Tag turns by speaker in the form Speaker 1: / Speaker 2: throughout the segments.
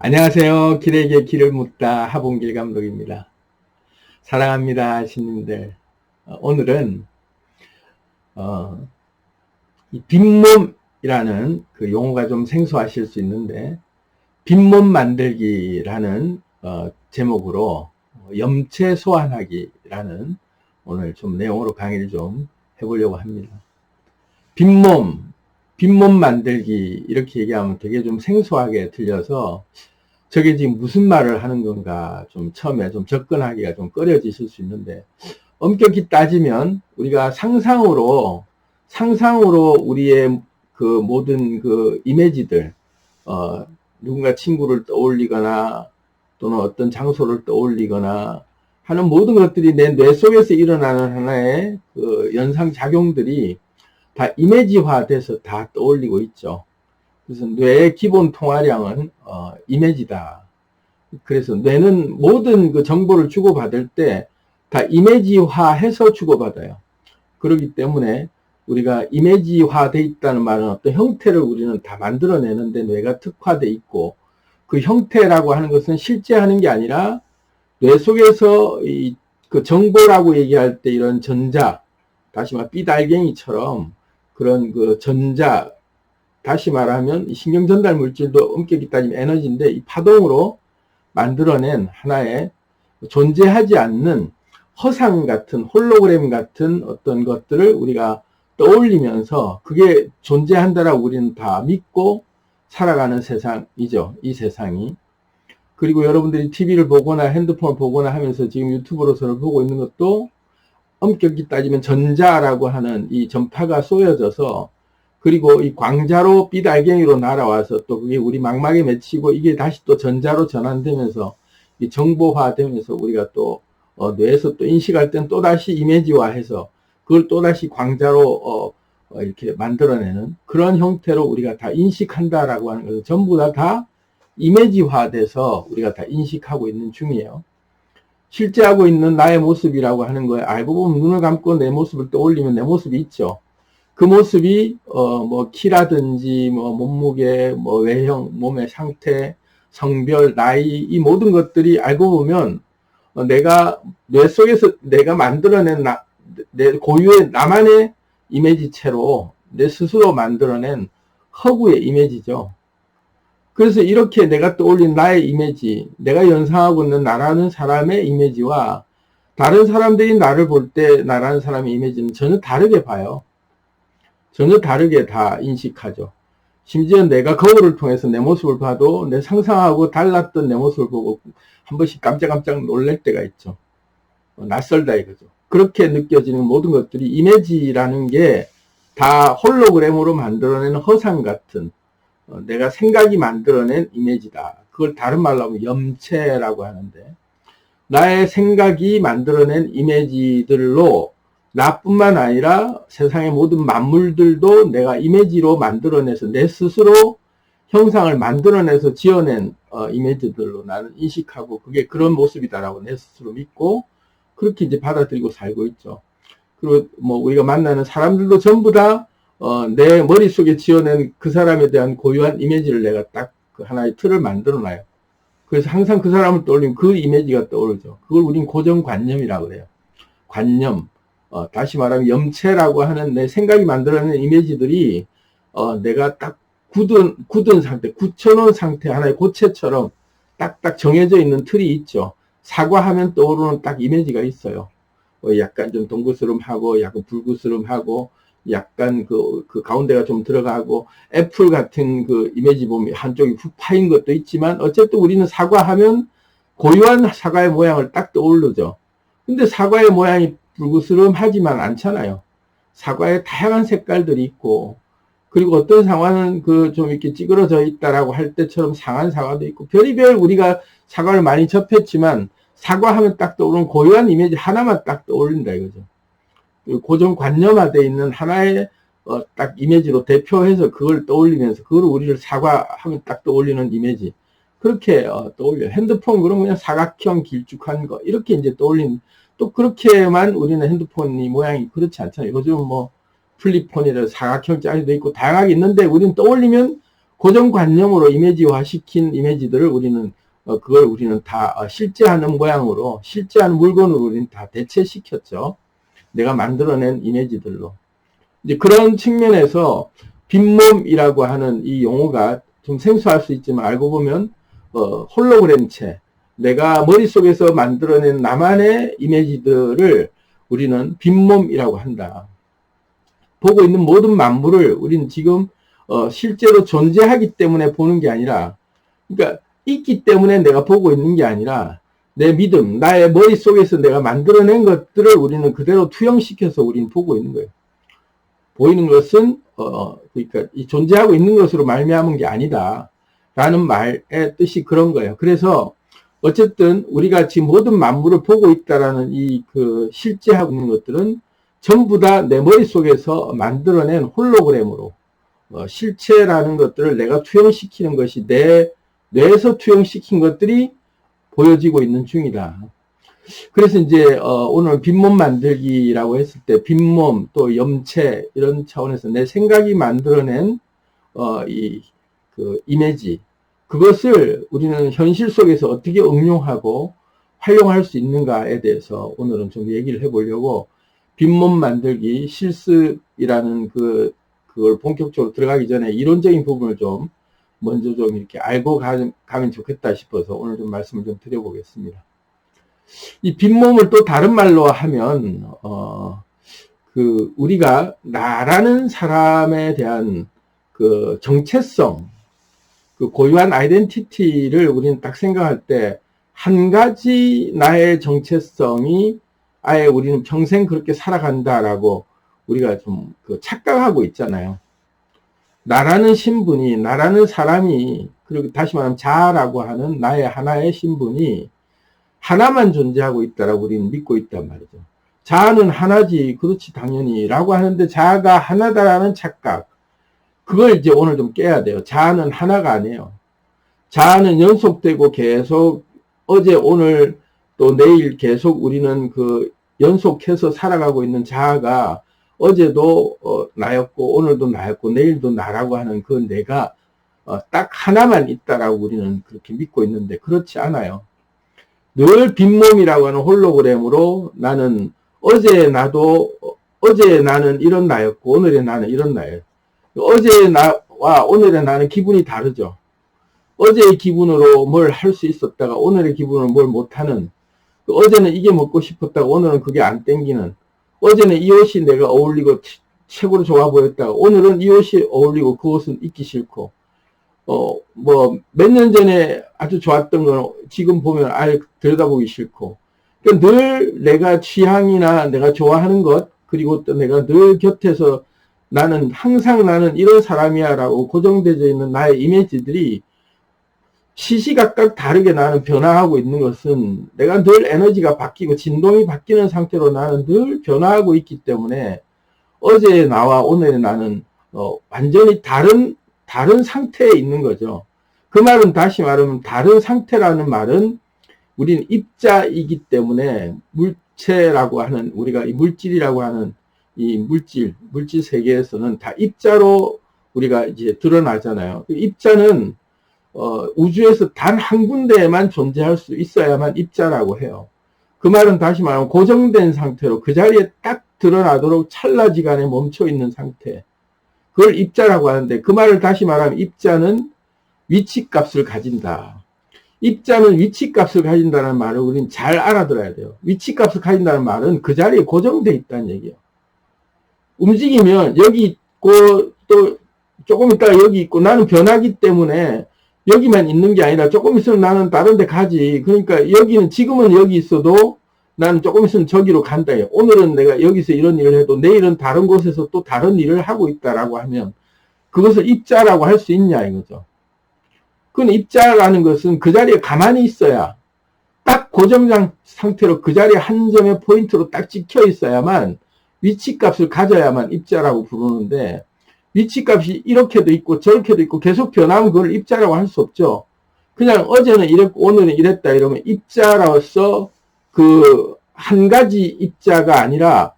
Speaker 1: 안녕하세요. 길에게 길을 묻다 하봉길 감독입니다. 사랑합니다, 신님들. 오늘은 어, 이 빈몸이라는 그 용어가 좀 생소하실 수 있는데 빈몸 만들기라는 제목으로 염체 소환하기라는 오늘 좀 내용으로 강의를 좀 해보려고 합니다. 빈몸, 빈몸 만들기 이렇게 얘기하면 되게 좀 생소하게 들려서 저게 지금 무슨 말을 하는 건가 좀 처음에 좀 접근하기가 좀 꺼려지실 수 있는데 엄격히 따지면 우리가 상상으로 우리의 그 모든 그 이미지들 누군가 친구를 떠올리거나 또는 어떤 장소를 떠올리거나 하는 모든 것들이 내 뇌 속에서 일어나는 하나의 그 연상 작용들이 다 이미지화돼서 다 떠올리고 있죠. 그래서 뇌의 기본 통화량은 이미지다. 그래서 뇌는 모든 그 정보를 주고받을 때 다 이미지화해서 주고받아요. 그렇기 때문에 우리가 이미지화돼 있다는 말은 어떤 형태를 우리는 다 만들어내는데 뇌가 특화돼 있고 그 형태라고 하는 것은 실제 하는 게 아니라 뇌 속에서 그 정보라고 얘기할 때 이런 전자, 다시 말해 삐달갱이처럼 그런 그 전자, 다시 말하면 신경 전달 물질도 엄격히 따지면 에너지인데 이 파동으로 만들어낸 하나의 존재하지 않는 허상 같은 홀로그램 같은 어떤 것들을 우리가 떠올리면서 그게 존재한다라고 우리는 다 믿고 살아가는 세상이죠. 이 세상이. 그리고 여러분들이 TV를 보거나 핸드폰을 보거나 하면서 지금 유튜브로서를 보고 있는 것도 엄격히 따지면 전자라고 하는 이 전파가 쏘여져서 그리고 이 광자로 삐달갱이로 날아와서 또 그게 우리 망막에 맺히고 이게 다시 또 전자로 전환되면서 이 정보화되면서 우리가 또 뇌에서 또 인식할 땐 또다시 이미지화해서 그걸 또다시 광자로 이렇게 만들어내는 그런 형태로 우리가 다 인식한다라고 하는 것은 전부 다 이미지화돼서 우리가 다 인식하고 있는 중이에요. 실제 하고 있는 나의 모습이라고 하는 거에 알고 보면 눈을 감고 내 모습을 떠올리면 내 모습이 있죠. 그 모습이 뭐 키라든지 뭐 몸무게, 뭐 외형, 몸의 상태, 성별, 나이 이 모든 것들이 알고 보면 내가 뇌 속에서 내가 만들어낸 내 고유의 나만의 이미지체로 내 스스로 만들어낸 허구의 이미지죠. 그래서 이렇게 내가 떠올린 나의 이미지, 내가 연상하고 있는 나라는 사람의 이미지와 다른 사람들이 나를 볼 때 나라는 사람의 이미지는 전혀 다르게 봐요. 전혀 다르게 다 인식하죠. 심지어 내가 거울을 통해서 내 모습을 봐도 내 상상하고 달랐던 내 모습을 보고 한 번씩 깜짝깜짝 놀랄 때가 있죠. 낯설다 이거죠. 그렇게 느껴지는 모든 것들이 이미지라는 게 다 홀로그램으로 만들어낸 허상 같은 내가 생각이 만들어낸 이미지다. 그걸 다른 말로 하면 염체라고 하는데 나의 생각이 만들어낸 이미지들로 나뿐만 아니라 세상의 모든 만물들도 내가 이미지로 만들어내서 내 스스로 형상을 만들어내서 지어낸 이미지들로 나는 인식하고 그게 그런 모습이다라고 내 스스로 믿고 그렇게 이제 받아들이고 살고 있죠. 그리고 뭐 우리가 만나는 사람들도 전부 다 내 머릿속에 지어낸 그 사람에 대한 고유한 이미지를 내가 딱 그 하나의 틀을 만들어 놔요. 그래서 항상 그 사람을 떠올리면 그 이미지가 떠오르죠. 그걸 우린 고정관념이라고 그래요. 관념. 다시 말하면 염체라고 하는 내 생각이 만들어낸 이미지들이 내가 딱 굳은 상태, 굳혀놓은 상태 하나의 고체처럼 딱딱 정해져 있는 틀이 있죠. 사과하면 떠오르는 딱 이미지가 있어요. 약간 좀 동그스름하고 약간 불그스름하고 약간 그 가운데가 좀 들어가고 애플 같은 그 이미지 보면 한쪽이 훅 파인 것도 있지만 어쨌든 우리는 사과하면 고유한 사과의 모양을 딱 떠오르죠. 근데 사과의 모양이 불그스름하지만 않잖아요. 사과에 다양한 색깔들이 있고 그리고 어떤 상황은 그 좀 이렇게 찌그러져 있다라고 할 때처럼 상한 사과도 있고 별의별 우리가 사과를 많이 접했지만 사과하면 딱 떠오르는 고유한 이미지 하나만 딱 떠올린다 이거죠. 고정관념화되어 있는 하나의 딱 이미지로 대표해서 그걸 떠올리면서 그걸 우리를 사과하면 딱 떠올리는 이미지 그렇게 떠올려요. 핸드폰 그러면 그냥 사각형 길쭉한 거 이렇게 이제 떠올린 또 그렇게만 우리는 핸드폰이 모양이 그렇지 않잖아요. 요즘 뭐 플립폰이라 사각형짜리도 있고 다양하게 있는데 우리는 떠올리면 고정관념으로 이미지화 시킨 이미지들을 우리는 그걸 우리는 다 실제하는 모양으로, 실제하는 물건으로 우리는 다 대체시켰죠. 내가 만들어낸 이미지들로. 이제 그런 측면에서 빈몸이라고 하는 이 용어가 좀 생소할 수 있지만 알고 보면 홀로그램체, 내가 머릿속에서 만들어낸 나만의 이미지들을 우리는 빈몸이라고 한다. 보고 있는 모든 만물을 우리는 지금 실제로 존재하기 때문에 보는 게 아니라, 그러니까 있기 때문에 내가 보고 있는 게 아니라 내 믿음, 나의 머릿속에서 내가 만들어낸 것들을 우리는 그대로 투영시켜서 우리는 보고 있는 거예요. 보이는 것은 그러니까 이 존재하고 있는 것으로 말미암은 게 아니다 라는 말의 뜻이 그런 거예요. 그래서 어쨌든 우리가 지금 모든 만물을 보고 있다라는 이 실제하고 있는 것들은 전부 다 내 머릿속에서 만들어낸 홀로그램으로 실체라는 것들을 내가 투영시키는 것이 내 뇌에서 투영시킨 것들이 보여지고 있는 중이다. 그래서 이제 오늘 빈몸 만들기라고 했을 때 빈몸 또 염체 이런 차원에서 내 생각이 만들어낸 이미지, 그것을 우리는 현실 속에서 어떻게 응용하고 활용할 수 있는가에 대해서 오늘은 좀 얘기를 해보려고 빈몸 만들기 실습이라는 그걸 본격적으로 들어가기 전에 이론적인 부분을 좀 먼저 좀 이렇게 알고 가면 좋겠다 싶어서 오늘 좀 말씀을 좀 드려보겠습니다. 이 빈몸을 또 다른 말로 하면 우리가 나라는 사람에 대한 그 정체성, 그 고유한 아이덴티티를 우리는 딱 생각할 때 한 가지 나의 정체성이 아예 우리는 평생 그렇게 살아간다라고 우리가 좀 착각하고 있잖아요. 나라는 신분이, 나라는 사람이, 그리고 다시 말하면 자아라고 하는 나의 하나의 신분이 하나만 존재하고 있다라고 우리는 믿고 있단 말이죠. 자아는 하나지, 그렇지 당연히 라고 하는데 자아가 하나다라는 착각, 그걸 이제 오늘 좀 깨야 돼요. 자아는 하나가 아니에요. 자아는 연속되고 계속 어제 오늘 또 내일 계속 우리는 연속해서 살아가고 있는 자아가 어제도 나였고 오늘도 나였고 내일도 나라고 하는 그 내가 딱 하나만 있다라고 우리는 그렇게 믿고 있는데 그렇지 않아요. 늘 빈몸이라고 하는 홀로그램으로 나는 어제 나는 이런 나였고 오늘의 나는 이런 나예요. 어제의 나와 오늘의 나는 기분이 다르죠. 어제의 기분으로 뭘 할 수 있었다가 오늘의 기분으로 뭘 못하는, 어제는 이게 먹고 싶었다가 오늘은 그게 안 땡기는, 어제는 이 옷이 내가 어울리고 최고로 좋아 보였다가 오늘은 이 옷이 어울리고 그 옷은 입기 싫고, 몇 년 전에 아주 좋았던 건 지금 보면 아예 들여다보기 싫고, 그러니까 늘 내가 취향이나 내가 좋아하는 것, 그리고 또 내가 늘 곁에서 항상 나는 이런 사람이야 라고 고정되어 있는 나의 이미지들이 시시각각 다르게 나는 변화하고 있는 것은 내가 늘 에너지가 바뀌고 진동이 바뀌는 상태로 나는 늘 변화하고 있기 때문에 어제의 나와 오늘의 나는 완전히 다른 상태에 있는 거죠. 그 말은 다시 말하면 다른 상태라는 말은 우리는 입자이기 때문에 물체라고 하는, 우리가 이 물질이라고 하는 이 물질 세계에서는 다 입자로 우리가 이제 드러나잖아요. 입자는 우주에서 단 한 군데에만 존재할 수 있어야만 입자라고 해요. 그 말은 다시 말하면 고정된 상태로 그 자리에 딱 드러나도록 찰나지간에 멈춰 있는 상태, 그걸 입자라고 하는데, 그 말을 다시 말하면 입자는 위치값을 가진다. 입자는 위치값을 가진다는 말을 우리는 잘 알아들어야 돼요. 위치값을 가진다는 말은 그 자리에 고정되어 있다는 얘기예요. 움직이면 여기 있고 또 조금 있다가 여기 있고, 나는 변하기 때문에 여기만 있는 게 아니라 조금 있으면 나는 다른 데 가지. 그러니까 여기는 지금은 여기 있어도 나는 조금 있으면 저기로 간다. 오늘은 내가 여기서 이런 일을 해도 내일은 다른 곳에서 또 다른 일을 하고 있다라고 하면 그것을 입자라고 할 수 있냐 이거죠. 그건 입자라는 것은 그 자리에 가만히 있어야, 딱 고정 상태로 그 자리에 한 점의 포인트로 딱 찍혀 있어야만 위치값을 가져야만 입자라고 부르는데, 위치값이 이렇게도 있고 저렇게도 있고 계속 변하면 그걸 입자라고 할 수 없죠. 그냥 어제는 이랬고 오늘은 이랬다 이러면 입자로서 그 한 가지 입자가 아니라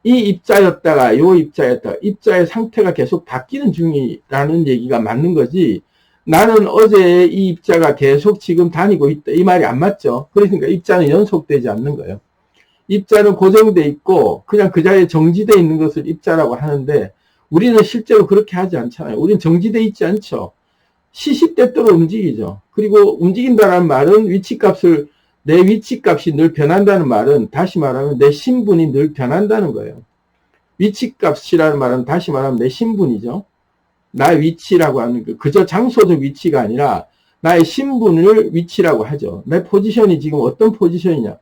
Speaker 1: 이 입자였다가 요 입자였다가 입자의 상태가 계속 바뀌는 중이라는 얘기가 맞는 거지, 나는 어제 이 입자가 계속 지금 다니고 있다. 이 말이 안 맞죠. 그러니까 입자는 연속되지 않는 거예요. 입자는 고정돼 있고 그냥 그 자리에 정지돼 있는 것을 입자라고 하는데 우리는 실제로 그렇게 하지 않잖아요. 우리는 정지돼 있지 않죠. 시시때때로 움직이죠. 그리고 움직인다는 말은 위치값을 내 위치값이 늘 변한다는 말은 다시 말하면 내 신분이 늘 변한다는 거예요. 위치값이라는 말은 다시 말하면 내 신분이죠. 나의 위치라고 하는 게 그저 장소적 위치가 아니라 나의 신분을 위치라고 하죠. 내 포지션이 지금 어떤 포지션이냐.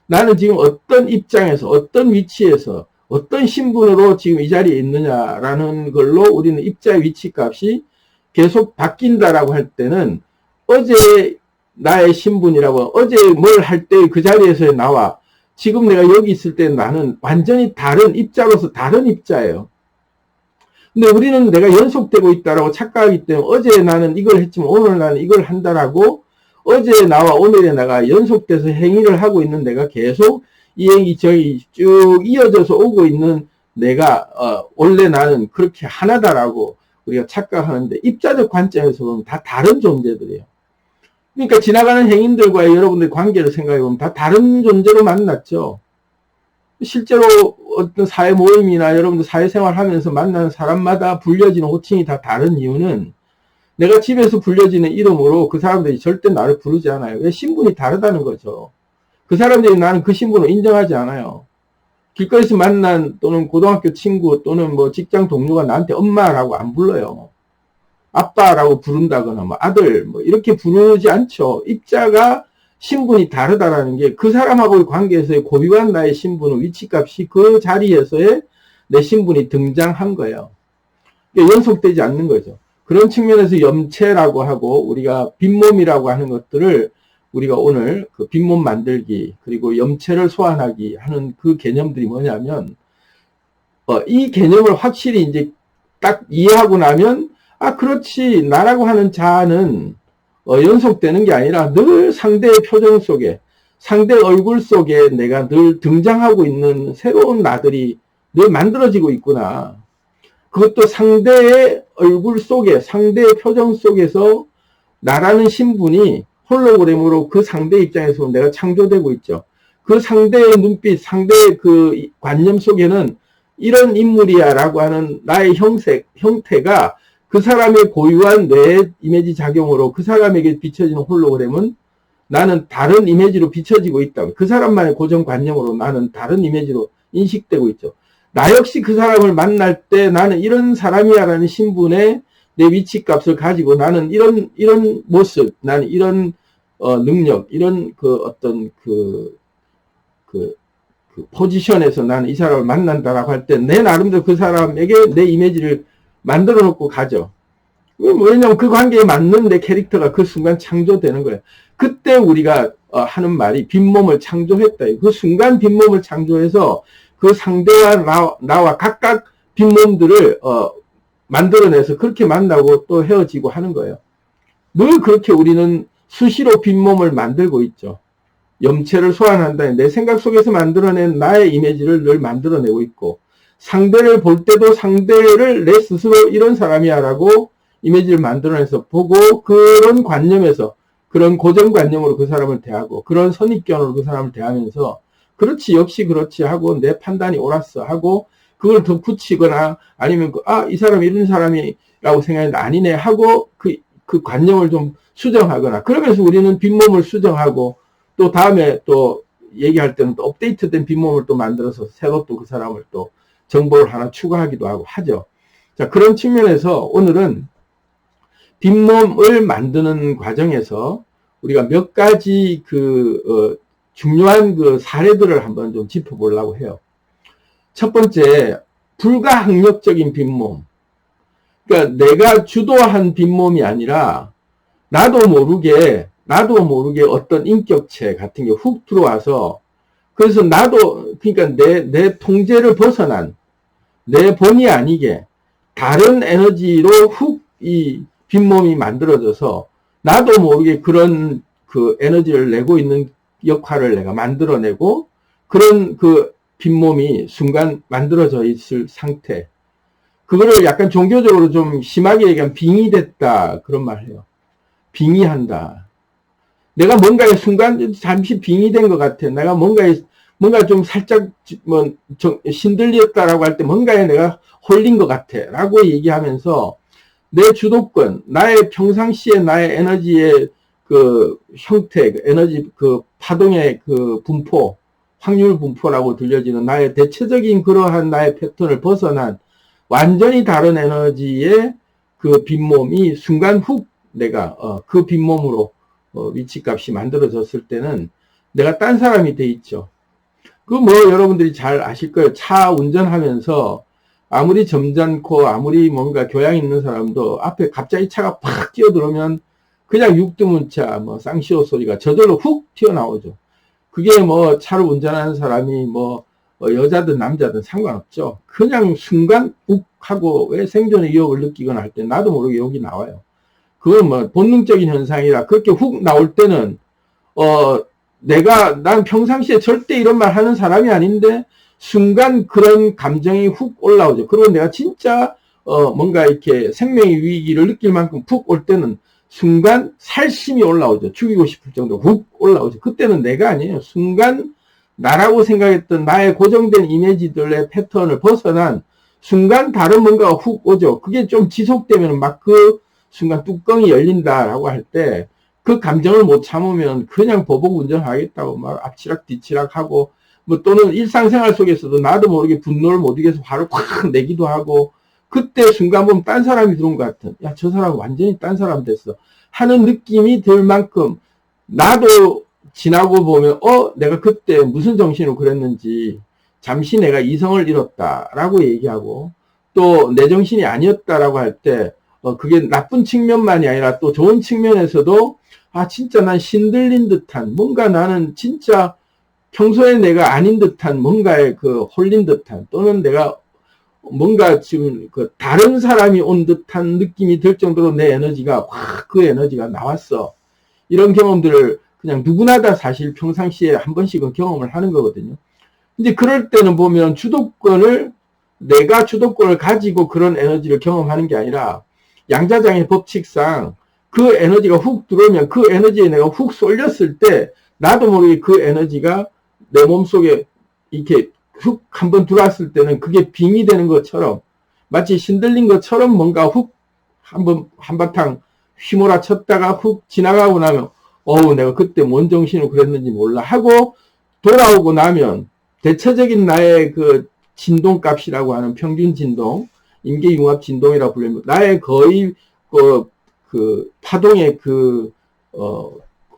Speaker 1: 나는 지금 어떤 입장에서 어떤 위치에서 어떤 신분으로 지금 이 자리에 있느냐라는 걸로 우리는 입자의 위치값이 계속 바뀐다라고 할 때는 어제 나의 신분이라고 어제 뭘 할 때 그 자리에서 나와 지금 내가 여기 있을 때 나는 완전히 다른 입자로서 다른 입자예요. 근데 우리는 내가 연속되고 있다라고 착각하기 때문에 어제 나는 이걸 했지만 오늘 나는 이걸 한다라고 어제 나와 오늘에 내가 연속돼서 행위를 하고 있는 내가 계속 이 행위 저기 쭉 이어져서 오고 있는 내가 원래 나는 그렇게 하나다라고 우리가 착각하는데 입자적 관점에서 보면 다 다른 존재들이에요. 그러니까 지나가는 행인들과의 여러분들의 관계를 생각해 보면 다 다른 존재로 만났죠. 실제로 어떤 사회 모임이나 여러분들 사회생활 하면서 만나는 사람마다 불려지는 호칭이 다 다른 이유는 내가 집에서 불려지는 이름으로 그 사람들이 절대 나를 부르지 않아요. 왜? 신분이 다르다는 거죠. 그 사람들이 나는 그 신분을 인정하지 않아요. 길거리에서 만난 또는 고등학교 친구 또는 뭐 직장 동료가 나한테 엄마라고 안 불러요. 아빠라고 부른다거나 뭐 아들 뭐 이렇게 부르지 않죠. 입자가 신분이 다르다라는 게 그 사람하고의 관계에서의 고유한 나의 신분은 위치값이 그 자리에서의 내 신분이 등장한 거예요. 연속되지 않는 거죠. 그런 측면에서 염체라고 하고 우리가 빈몸이라고 하는 것들을 우리가 오늘 그 빈몸 만들기 그리고 염체를 소환하기 하는 그 개념들이 뭐냐면 이 개념을 확실히 이제 딱 이해하고 나면 아 그렇지 나라고 하는 자아는 연속되는 게 아니라 늘 상대의 표정 속에 상대 얼굴 속에 내가 늘 등장하고 있는 새로운 나들이 늘 만들어지고 있구나. 그것도 상대의 얼굴 속에 상대의 표정 속에서 나라는 신분이 홀로그램으로 그 상대 입장에서 내가 창조되고 있죠. 그 상대의 눈빛, 상대의 그 관념 속에는 이런 인물이야 라고 하는 나의 형태가 그 사람의 고유한 뇌 이미지 작용으로 그 사람에게 비춰지는 홀로그램은 나는 다른 이미지로 비춰지고 있다. 그 사람만의 고정관념으로 나는 다른 이미지로 인식되고 있죠. 나 역시 그 사람을 만날 때 나는 이런 사람이야 라는 신분의 내 위치값을 가지고 나는 이런 모습, 나는 이런 능력, 이런 그 어떤 그 포지션에서 나는 이 사람을 만난다라고 할 때 내 나름대로 그 사람에게 내 이미지를 만들어 놓고 가죠. 왜냐면 그 관계에 맞는 내 캐릭터가 그 순간 창조되는 거예요. 그때 우리가 하는 말이 빈몸을 창조했다. 그 순간 빈몸을 창조해서 그 상대와 나와 각각 빈몸들을 만들어내서 그렇게 만나고 또 헤어지고 하는 거예요. 늘 그렇게 우리는 수시로 빈몸을 만들고 있죠. 염체를 소환한다. 내 생각 속에서 만들어낸 나의 이미지를 늘 만들어내고 있고 상대를 볼 때도 상대를 내 스스로 이런 사람이야 라고 이미지를 만들어내서 보고 그런 관념에서 그런 고정관념으로 그 사람을 대하고 그런 선입견으로 그 사람을 대하면서 그렇지 역시 그렇지 하고 내 판단이 옳았어 하고 그걸 더 붙이거나 아니면 이 사람이 이런 사람이라고 생각했는데 아니네 하고 그 관념을 좀 수정하거나 그러면서 우리는 빈몸을 수정하고 또 다음에 또 얘기할 때는 또 업데이트된 빈몸을 또 만들어서 새로 또 그 사람을 또 정보를 하나 추가하기도 하고 하죠. 자, 그런 측면에서 오늘은 빈몸을 만드는 과정에서 우리가 몇 가지 중요한 그 사례들을 한번 좀 짚어보려고 해요. 첫 번째, 불가항력적인 빈몸. 그러니까 내가 주도한 빈몸이 아니라 나도 모르게 어떤 인격체 같은 게 훅 들어와서 그래서 그러니까 내 통제를 벗어난 내 본의 아니게 다른 에너지로 훅 이 빈몸이 만들어져서 나도 모르게 그런 그 에너지를 내고 있는 역할을 내가 만들어내고 그런 그 빈몸이 순간 만들어져 있을 상태. 그거를 약간 종교적으로 좀 심하게 얘기하면 빙의 됐다 그런 말 해요. 빙의한다. 내가 뭔가에 순간 잠시 빙의된 것 같아. 내가 뭔가 좀 살짝 신들렸다라고 할 때 뭔가에 내가 홀린 것 같아. 라고 얘기하면서 내 주도권, 나의 평상시에 나의 에너지의 그 형태, 에너지 그 파동의 그 분포, 확률 분포라고 들려지는 나의 대체적인 그러한 나의 패턴을 벗어난 완전히 다른 에너지의 그 빈몸이 순간 훅 내가 그 빈몸으로 위치값이 만들어졌을 때는 내가 딴 사람이 돼 있죠. 그 뭐 여러분들이 잘 아실 거예요. 차 운전하면서 아무리 점잖고 아무리 뭔가 교양 있는 사람도 앞에 갑자기 차가 팍 뛰어들어오면 그냥 육두문자 뭐 쌍시오 소리가 저절로 훅 튀어나오죠. 그게 뭐 차를 운전하는 사람이 뭐 여자든 남자든 상관없죠. 그냥 순간 욱 하고 왜 생존의 위협을 느끼거나 할 때 나도 모르게 욕이 나와요. 그건 뭐 본능적인 현상이라 그렇게 훅 나올 때는 난 평상시에 절대 이런 말 하는 사람이 아닌데 순간 그런 감정이 훅 올라오죠. 그리고 내가 진짜 뭔가 이렇게 생명의 위기를 느낄 만큼 푹 올 때는 순간 살심이 올라오죠. 죽이고 싶을 정도로 훅 올라오죠. 그때는 내가 아니에요. 순간 나라고 생각했던 나의 고정된 이미지들의 패턴을 벗어난 순간 다른 뭔가가 훅 오죠. 그게 좀 지속되면 막 그 순간 뚜껑이 열린다라고 할 때 그 감정을 못 참으면 그냥 보복 운전하겠다고 막 앞치락 뒤치락 하고 뭐 또는 일상생활 속에서도 나도 모르게 분노를 못 이겨서 화를 확 내기도 하고 그때 순간 보면 딴 사람이 들어온 것 같은 야, 저 사람 완전히 딴 사람 됐어 하는 느낌이 들 만큼 나도 지나고 보면 내가 그때 무슨 정신으로 그랬는지 잠시 내가 이성을 잃었다라고 얘기하고 또 내 정신이 아니었다라고 할 때 그게 나쁜 측면만이 아니라 또 좋은 측면에서도 진짜 난 신들린 듯한 뭔가 나는 진짜 평소에 내가 아닌 듯한 뭔가에 그 홀린 듯한 또는 내가 뭔가 지금 그 다른 사람이 온 듯한 느낌이 들 정도로 내 에너지가 확 그 에너지가 나왔어. 이런 경험들을 그냥 누구나 다 사실 평상시에 한 번씩은 경험을 하는 거거든요. 이제 그럴 때는 보면 내가 주도권을 가지고 그런 에너지를 경험하는 게 아니라 양자장의 법칙상 그 에너지가 훅 들어오면 그 에너지에 내가 훅 쏠렸을 때 나도 모르게 그 에너지가 내 몸속에 이렇게 훅 한번 들어왔을 때는 그게 빙이 되는 것처럼 마치 신들린 것처럼 뭔가 훅 한바탕 휘몰아쳤다가 훅 지나가고 나면 내가 그때 뭔 정신으로 그랬는지 몰라 하고 돌아오고 나면 대체적인 나의 그 진동값이라고 하는 평균 진동, 임계융합 진동이라고 불립니다. 나의 거의 그 파동의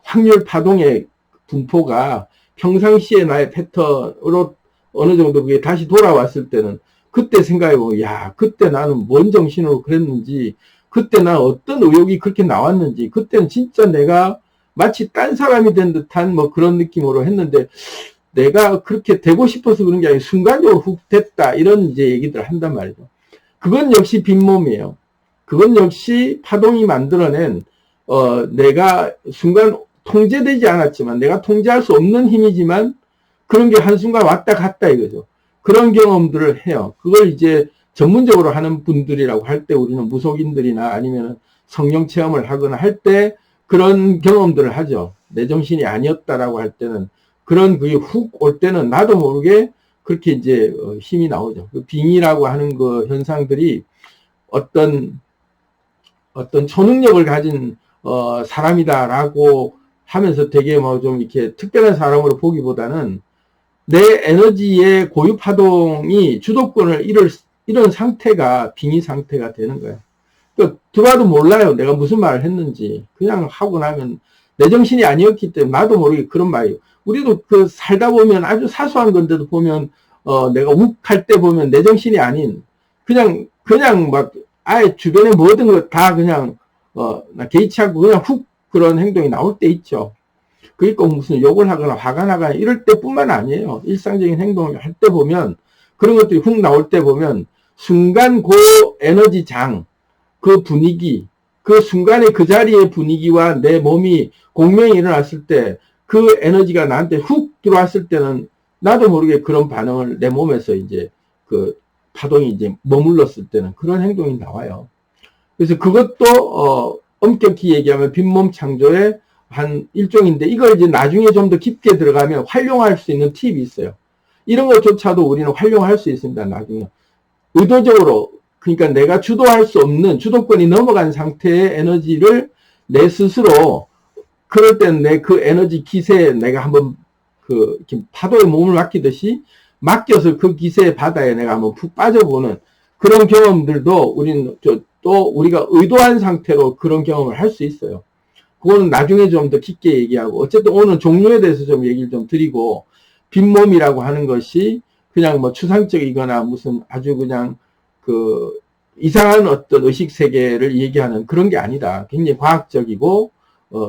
Speaker 1: 확률 파동의 분포가 평상시에 나의 패턴으로 어느 정도 그게 다시 돌아왔을 때는 그때 생각해보면 그때 나는 뭔 정신으로 그랬는지 그때 난 어떤 의욕이 그렇게 나왔는지 그때는 진짜 내가 마치 딴 사람이 된 듯한 뭐 그런 느낌으로 했는데 내가 그렇게 되고 싶어서 그런 게 아니라 순간적으로 훅 됐다 이런 이제 얘기들 한단 말이죠. 그건 역시 빈몸이에요. 그건 역시 파동이 만들어낸 내가 순간 통제되지 않았지만 내가 통제할 수 없는 힘이지만 그런 게 한순간 왔다 갔다 이거죠. 그런 경험들을 해요. 그걸 이제 전문적으로 하는 분들이라고 할 때 우리는 무속인들이나 아니면 성령 체험을 하거나 할 때 그런 경험들을 하죠. 내 정신이 아니었다라고 할 때는 그런 그게 훅 올 때는 나도 모르게 그렇게 이제 힘이 나오죠. 그 빙의라고 하는 그 현상들이 어떤 초능력을 가진 사람이다라고 하면서 되게 뭐 좀 이렇게 특별한 사람으로 보기보다는 내 에너지의 고유 파동이 주도권을 이런 상태가 빙의 상태가 되는 거예요. 그러니까 들어와도 몰라요. 내가 무슨 말을 했는지. 그냥 하고 나면 내 정신이 아니었기 때문에 나도 모르게 그런 말이에요. 우리도 그 살다 보면 아주 사소한 건데도 보면 내가 욱할 때 보면 내 정신이 아닌 그냥 막 아예 주변의 모든 것 다 그냥 나 개의치 않고 그냥 훅 그런 행동이 나올 때 있죠. 그게 꼭 무슨 욕을 하거나 화가 나거나 이럴 때뿐만 아니에요. 일상적인 행동을 할 때 보면 그런 것들이 훅 나올 때 보면 순간 그 에너지 장, 그 분위기, 그 순간의 그 자리의 분위기와 내 몸이 공명이 일어났을 때 그 에너지가 나한테 훅 들어왔을 때는 나도 모르게 그런 반응을 내 몸에서 이제 그 파동이 이제 머물렀을 때는 그런 행동이 나와요. 그래서 그것도 엄격히 얘기하면 빈몸 창조의 한 일종인데, 이걸 이제 나중에 좀 더 깊게 들어가면 활용할 수 있는 팁이 있어요. 이런 것조차도 우리는 활용할 수 있습니다. 나중에 의도적으로, 그러니까 내가 주도할 수 없는, 주도권이 넘어간 상태의 에너지를 내 스스로, 그럴 때는 내 그 에너지 기세에 내가 한번 이렇게 파도에 몸을 맡기듯이 맡겨서 그 기세의 바다에 내가 한번 푹 빠져보는 그런 경험들도 우리는 또 우리가 의도한 상태로 그런 경험을 할 수 있어요. 그거는 나중에 좀 더 깊게 얘기하고, 어쨌든 오늘 종류에 대해서 좀 얘기를 좀 드리고, 빈몸이라고 하는 것이 그냥 뭐 추상적이거나 무슨 아주 그냥 이상한 어떤 의식 세계를 얘기하는 그런 게 아니다. 굉장히 과학적이고,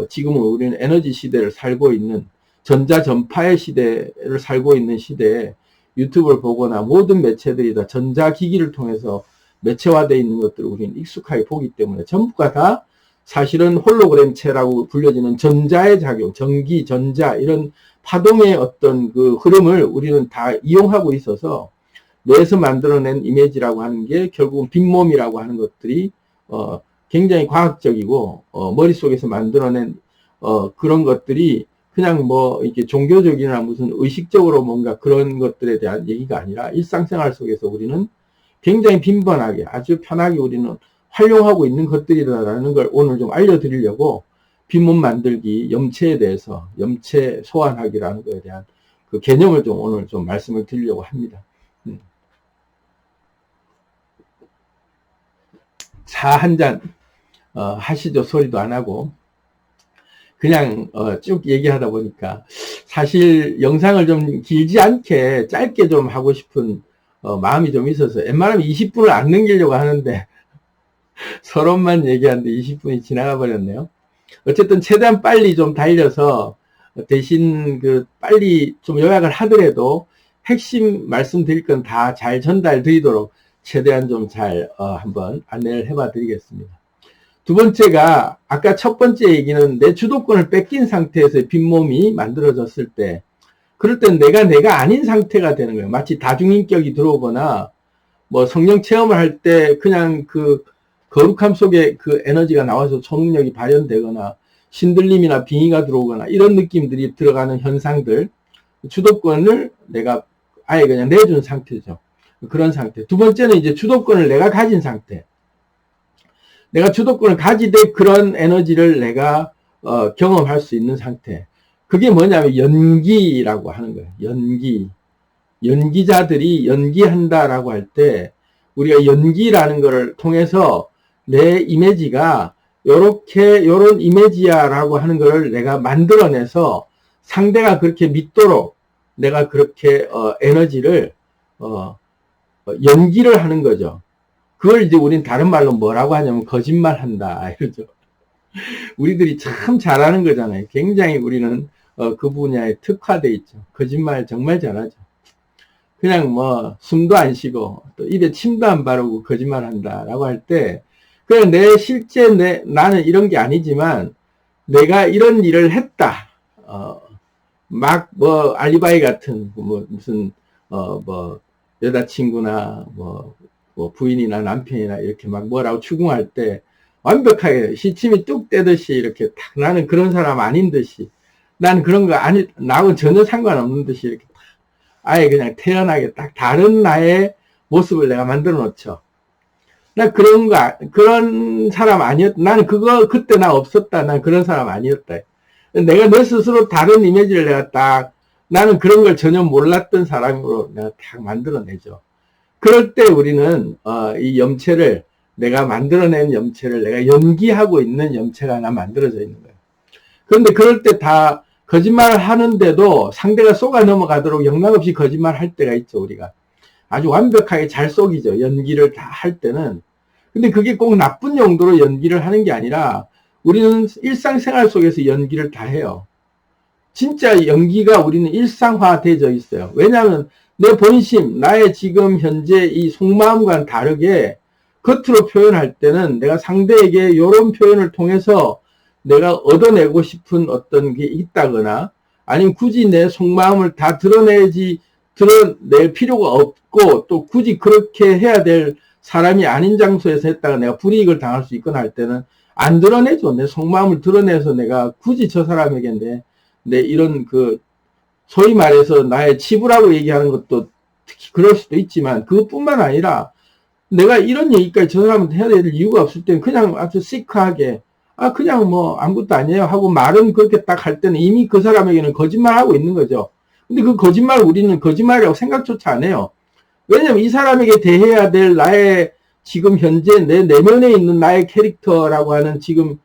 Speaker 1: 지금은 우리는 에너지 시대를 살고 있는, 전자전파의 시대를 살고 있는 시대에 유튜브를 보거나 모든 매체들이 다 전자기기를 통해서 매체화되어 있는 것들을 우리는 익숙하게 보기 때문에 전부가 다 사실은 홀로그램체라고 불려지는 전자의 작용, 전기, 전자 이런 파동의 어떤 그 흐름을 우리는 다 이용하고 있어서 뇌에서 만들어낸 이미지라고 하는 게 결국은 빈몸이라고 하는 것들이 굉장히 과학적이고 머릿속에서 만들어낸 그런 것들이 그냥 뭐 이렇게 종교적이나 무슨 의식적으로 뭔가 그런 것들에 대한 얘기가 아니라 일상생활 속에서 우리는 굉장히 빈번하게 아주 편하게 우리는 활용하고 있는 것들이라는 걸 오늘 좀 알려드리려고 빈몸 만들기, 염체에 대해서, 염체 소환하기라는 것에 대한 그 개념을 좀 오늘 좀 말씀을 드리려고 합니다. 차 한 잔 하시죠. 소리도 안 하고. 그냥 쭉 얘기하다 보니까 사실 영상을 좀 길지 않게 짧게 좀 하고 싶은 마음이 좀 있어서 웬만하면 20분을 안 넘기려고 하는데 서론만 얘기하는데 20분이 지나가 버렸네요. 어쨌든 최대한 빨리 좀 달려서 대신 빨리 좀 요약을 하더라도 핵심 말씀드릴 건 다 잘 전달 드리도록 최대한 좀 잘 한번 안내를 해봐 드리겠습니다. 두 번째가 아까 첫 번째 얘기는 내 주도권을 뺏긴 상태에서 빈몸이 만들어졌을 때, 그럴 땐 내가 아닌 상태가 되는 거예요. 마치 다중인격이 들어오거나 뭐 성령 체험을 할 때 그냥 거룩함 속에 그 에너지가 나와서 초능력이 발현되거나 신들림이나 빙의가 들어오거나 이런 느낌들이 들어가는 현상들, 주도권을 내가 아예 그냥 내준 상태죠. 그런 상태. 두 번째는 이제 주도권을 내가 가진 상태. 내가 주도권을 가지되 그런 에너지를 내가 경험할 수 있는 상태. 그게 뭐냐면 연기라고 하는 거예요. 연기. 연기자들이 연기한다라고 할 때 우리가 연기라는 것을 통해서 내 이미지가 요런 이미지야라고 하는 것을 내가 만들어내서 상대가 그렇게 믿도록 내가 그렇게 에너지를 연기를 하는 거죠. 그걸 이제 우린 다른 말로 뭐라고 하냐면 거짓말한다 이러죠. 우리들이 참 잘하는 거잖아요. 굉장히 우리는 그 분야에 특화돼 있죠. 거짓말 정말 잘하죠. 그냥 뭐 숨도 안 쉬고 또 입에 침도 안 바르고 거짓말한다라고 할 때 그냥 나는 이런 게 아니지만 내가 이런 일을 했다. 막 뭐 알리바이 같은 무슨 뭐 여자친구나 뭐 부인이나 남편이나 이렇게 막 뭐라고 추궁할 때 완벽하게 시침이 뚝 떼듯이 이렇게 딱 나는 그런 사람 아닌 듯이 난 그런 거 아니 나하고 전혀 상관없는 듯이 이렇게 아예 그냥 태연하게 딱 다른 나의 모습을 내가 만들어 놓죠. 나 그런 사람 아니었다. 나는 그때 나 없었다. 난 그런 사람 아니었다. 내가 내 스스로 다른 이미지를 나는 그런 걸 전혀 몰랐던 사람으로 내가 딱 만들어내죠. 그럴 때 우리는 이 염체를 내가 만들어낸 염체를 내가 연기하고 있는 염체가 하나 만들어져 있는 거예요. 그런데 그럴 때 다 거짓말을 하는데도 상대가 속아 넘어가도록 영락없이 거짓말할 때가 있죠. 우리가 아주 완벽하게 잘 속이죠. 연기를 다 할 때는. 근데 그게 꼭 나쁜 용도로 연기를 하는 게 아니라 우리는 일상생활 속에서 연기를 다 해요. 진짜 연기가 우리는 일상화되어 있어요. 왜냐하면 내 본심, 나의 지금 현재 이 속마음과는 다르게 겉으로 표현할 때는 내가 상대에게 이런 표현을 통해서 내가 얻어내고 싶은 어떤 게 있다거나 아니면 굳이 내 속마음을 다 드러낼 필요가 없고 또 굳이 그렇게 해야 될 사람이 아닌 장소에서 했다가 내가 불이익을 당할 수 있거나 할 때는 안 드러내죠. 내 속마음을 드러내서 내가 굳이 저 사람에게 내 이런 소위 말해서 나의 치부라고 얘기하는 것도 특히 그럴 수도 있지만 그것뿐만 아니라 내가 이런 얘기까지 저 사람한테 해야 될 이유가 없을 때는 그냥 아주 시크하게 그냥 뭐 아무것도 아니에요 하고 말은 그렇게 딱 할 때는 이미 그 사람에게는 거짓말하고 있는 거죠. 근데 그 거짓말 우리는 거짓말이라고 생각조차 안 해요. 왜냐면 이 사람에게 대해야 될 나의 지금 현재 내 내면에 있는 나의 캐릭터라고 하는 지금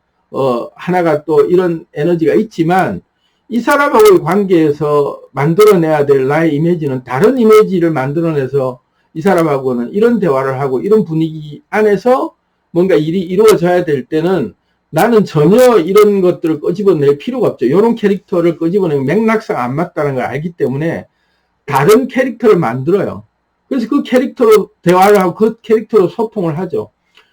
Speaker 1: 하나가 또 이런 에너지가 있지만 이 사람하고의 관계에서 만들어내야 될 나의 이미지는 다른 이미지를 만들어내서 이 사람하고는 이런 대화를 하고 이런 분위기 안에서 뭔가 일이 이루어져야 될 때는 나는 전혀 이런 것들을 끄집어낼 필요가 없죠. 이런 캐릭터를 끄집어내면 맥락상 안 맞다는 걸 알기 때문에 다른 캐릭터를 만들어요. 그래서 그 캐릭터로 대화를 하고 그 캐릭터로 소통을 하죠.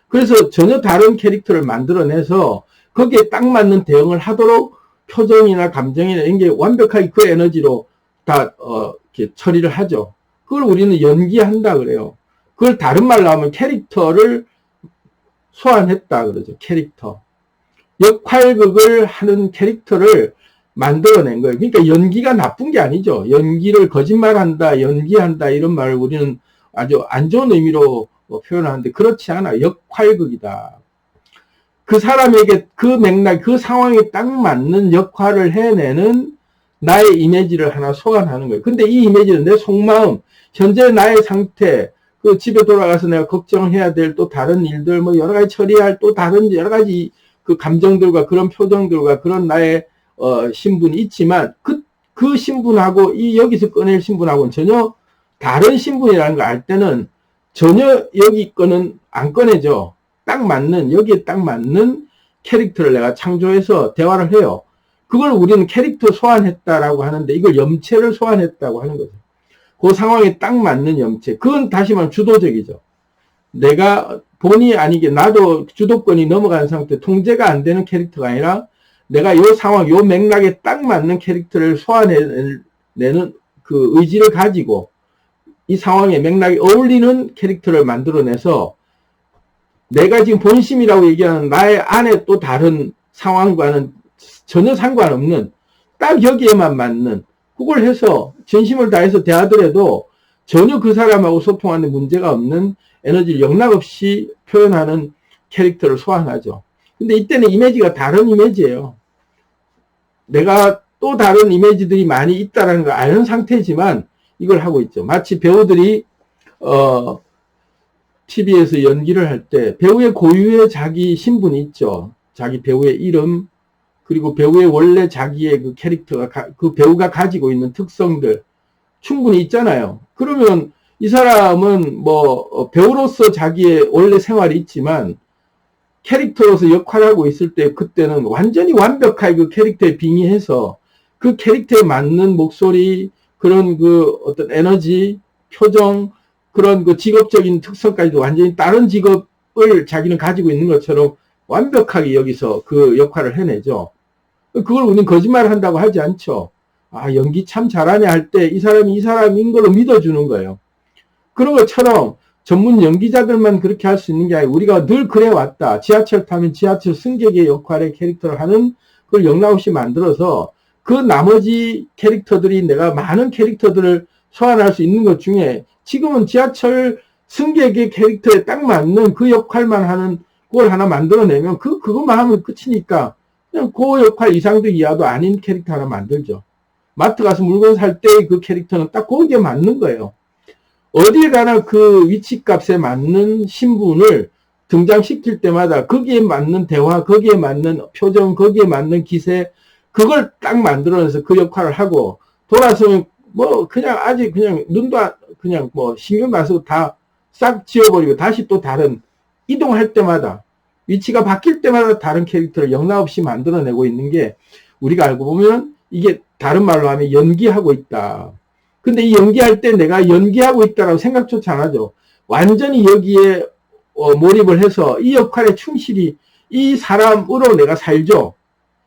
Speaker 1: 그래서 전혀 다른 캐릭터를 만들어내서 거기에 딱 맞는 대응을 하도록 표정이나 감정이나 이런 게 완벽하게 그 에너지로 다 이렇게 처리를 하죠. 그걸 우리는 연기한다 그래요. 그걸 다른 말로 하면 캐릭터를 소환했다 그러죠. 캐릭터. 역할극을 하는 캐릭터를 만들어낸 거예요. 그러니까 연기가 나쁜 게 아니죠. 연기를 거짓말한다, 연기한다 이런 말을 우리는 아주 안 좋은 의미로 표현하는데 그렇지 않아. 역할극이다. 그 사람에게 그 맥락, 그 상황에 딱 맞는 역할을 해내는 나의 이미지를 하나 소환하는 거예요. 근데 이 이미지는 내 속마음, 현재 나의 상태, 그 집에 돌아가서 내가 걱정해야 될 또 다른 일들, 뭐 여러 가지 처리할 또 다른 여러 가지 그 감정들과 그런 표정들과 그런 나의 신분이 있지만 그 신분하고 이 여기서 꺼낼 신분하고는 전혀 다른 신분이라는 걸 알 때는 전혀 여기 거는 안 꺼내죠. 딱 맞는 여기에 딱 맞는 캐릭터를 내가 창조해서 대화를 해요. 그걸 우리는 캐릭터 소환했다라고 하는데 이걸 염체를 소환했다고 하는 거죠. 그 상황에 딱 맞는 염체. 그건 다시 말하면 주도적이죠. 내가 본의 아니게 나도 주도권이 넘어간 상태, 통제가 안 되는 캐릭터가 아니라 내가 요 상황, 요 맥락에 딱 맞는 캐릭터를 소환해내는 그 의지를 가지고 이 상황에 맥락에 어울리는 캐릭터를 만들어내서 내가 지금 본심이라고 얘기하는 나의 안에 또 다른 상황과는 전혀 상관없는 딱 여기에만 맞는 그걸 해서 전심을 다해서 대하더라도 전혀 그 사람하고 소통하는 문제가 없는 에너지를 영락없이 표현하는 캐릭터를 소환하죠. 근데 이때는 이미지가 다른 이미지예요. 내가 또 다른 이미지들이 많이 있다는 걸 아는 상태지만 이걸 하고 있죠. 마치 배우들이 TV에서 연기를 할 때 배우의 고유의 자기 신분이 있죠. 자기 배우의 이름 그리고 배우의 원래 자기의 그 캐릭터가 그 배우가 가지고 있는 특성들 충분히 있잖아요. 그러면 이 사람은 뭐 배우로서 자기의 원래 생활이 있지만 캐릭터로서 역할을 하고 있을 때 그때는 완전히 완벽하게 그 캐릭터에 빙의해서 그 캐릭터에 맞는 목소리 그런 그 어떤 에너지 표정 그런 그 직업적인 특성까지도 완전히 다른 직업을 자기는 가지고 있는 것처럼 완벽하게 여기서 그 역할을 해내죠. 그걸 우리는 거짓말을 한다고 하지 않죠. 연기 참 잘하네 할 때 이 사람이 이 사람인 걸로 믿어주는 거예요. 그런 것처럼 전문 연기자들만 그렇게 할 수 있는 게 아니라 우리가 늘 그래왔다. 지하철 타면 지하철 승객의 역할의 캐릭터를 하는 그걸 영락없이 만들어서 그 나머지 캐릭터들이 내가 많은 캐릭터들을 소환할 수 있는 것 중에 지금은 지하철 승객의 캐릭터에 딱 맞는 그 역할만 하는 그걸 하나 만들어내면 그것만 하면 끝이니까 그냥 그 역할 이상도 이하도 아닌 캐릭터 하나 만들죠. 마트 가서 물건 살 때 그 캐릭터는 딱 거기에 맞는 거예요. 어디에 가나 그 위치값에 맞는 신분을 등장시킬 때마다 거기에 맞는 대화, 거기에 맞는 표정, 거기에 맞는 기세, 그걸 딱 만들어내서 그 역할을 하고 돌아서면 뭐 그냥 아직 그냥 눈도 그냥 뭐 신경도 안 쓰고 다 싹 지워버리고 다시 또 다른 이동할 때마다 위치가 바뀔 때마다 다른 캐릭터를 영락없이 만들어내고 있는 게 우리가 알고 보면 이게 다른 말로 하면 연기하고 있다. 근데 이 연기할 때 내가 연기하고 있다라고 생각조차 안 하죠. 완전히 여기에 몰입을 해서 이 역할에 충실히 이 사람으로 내가 살죠.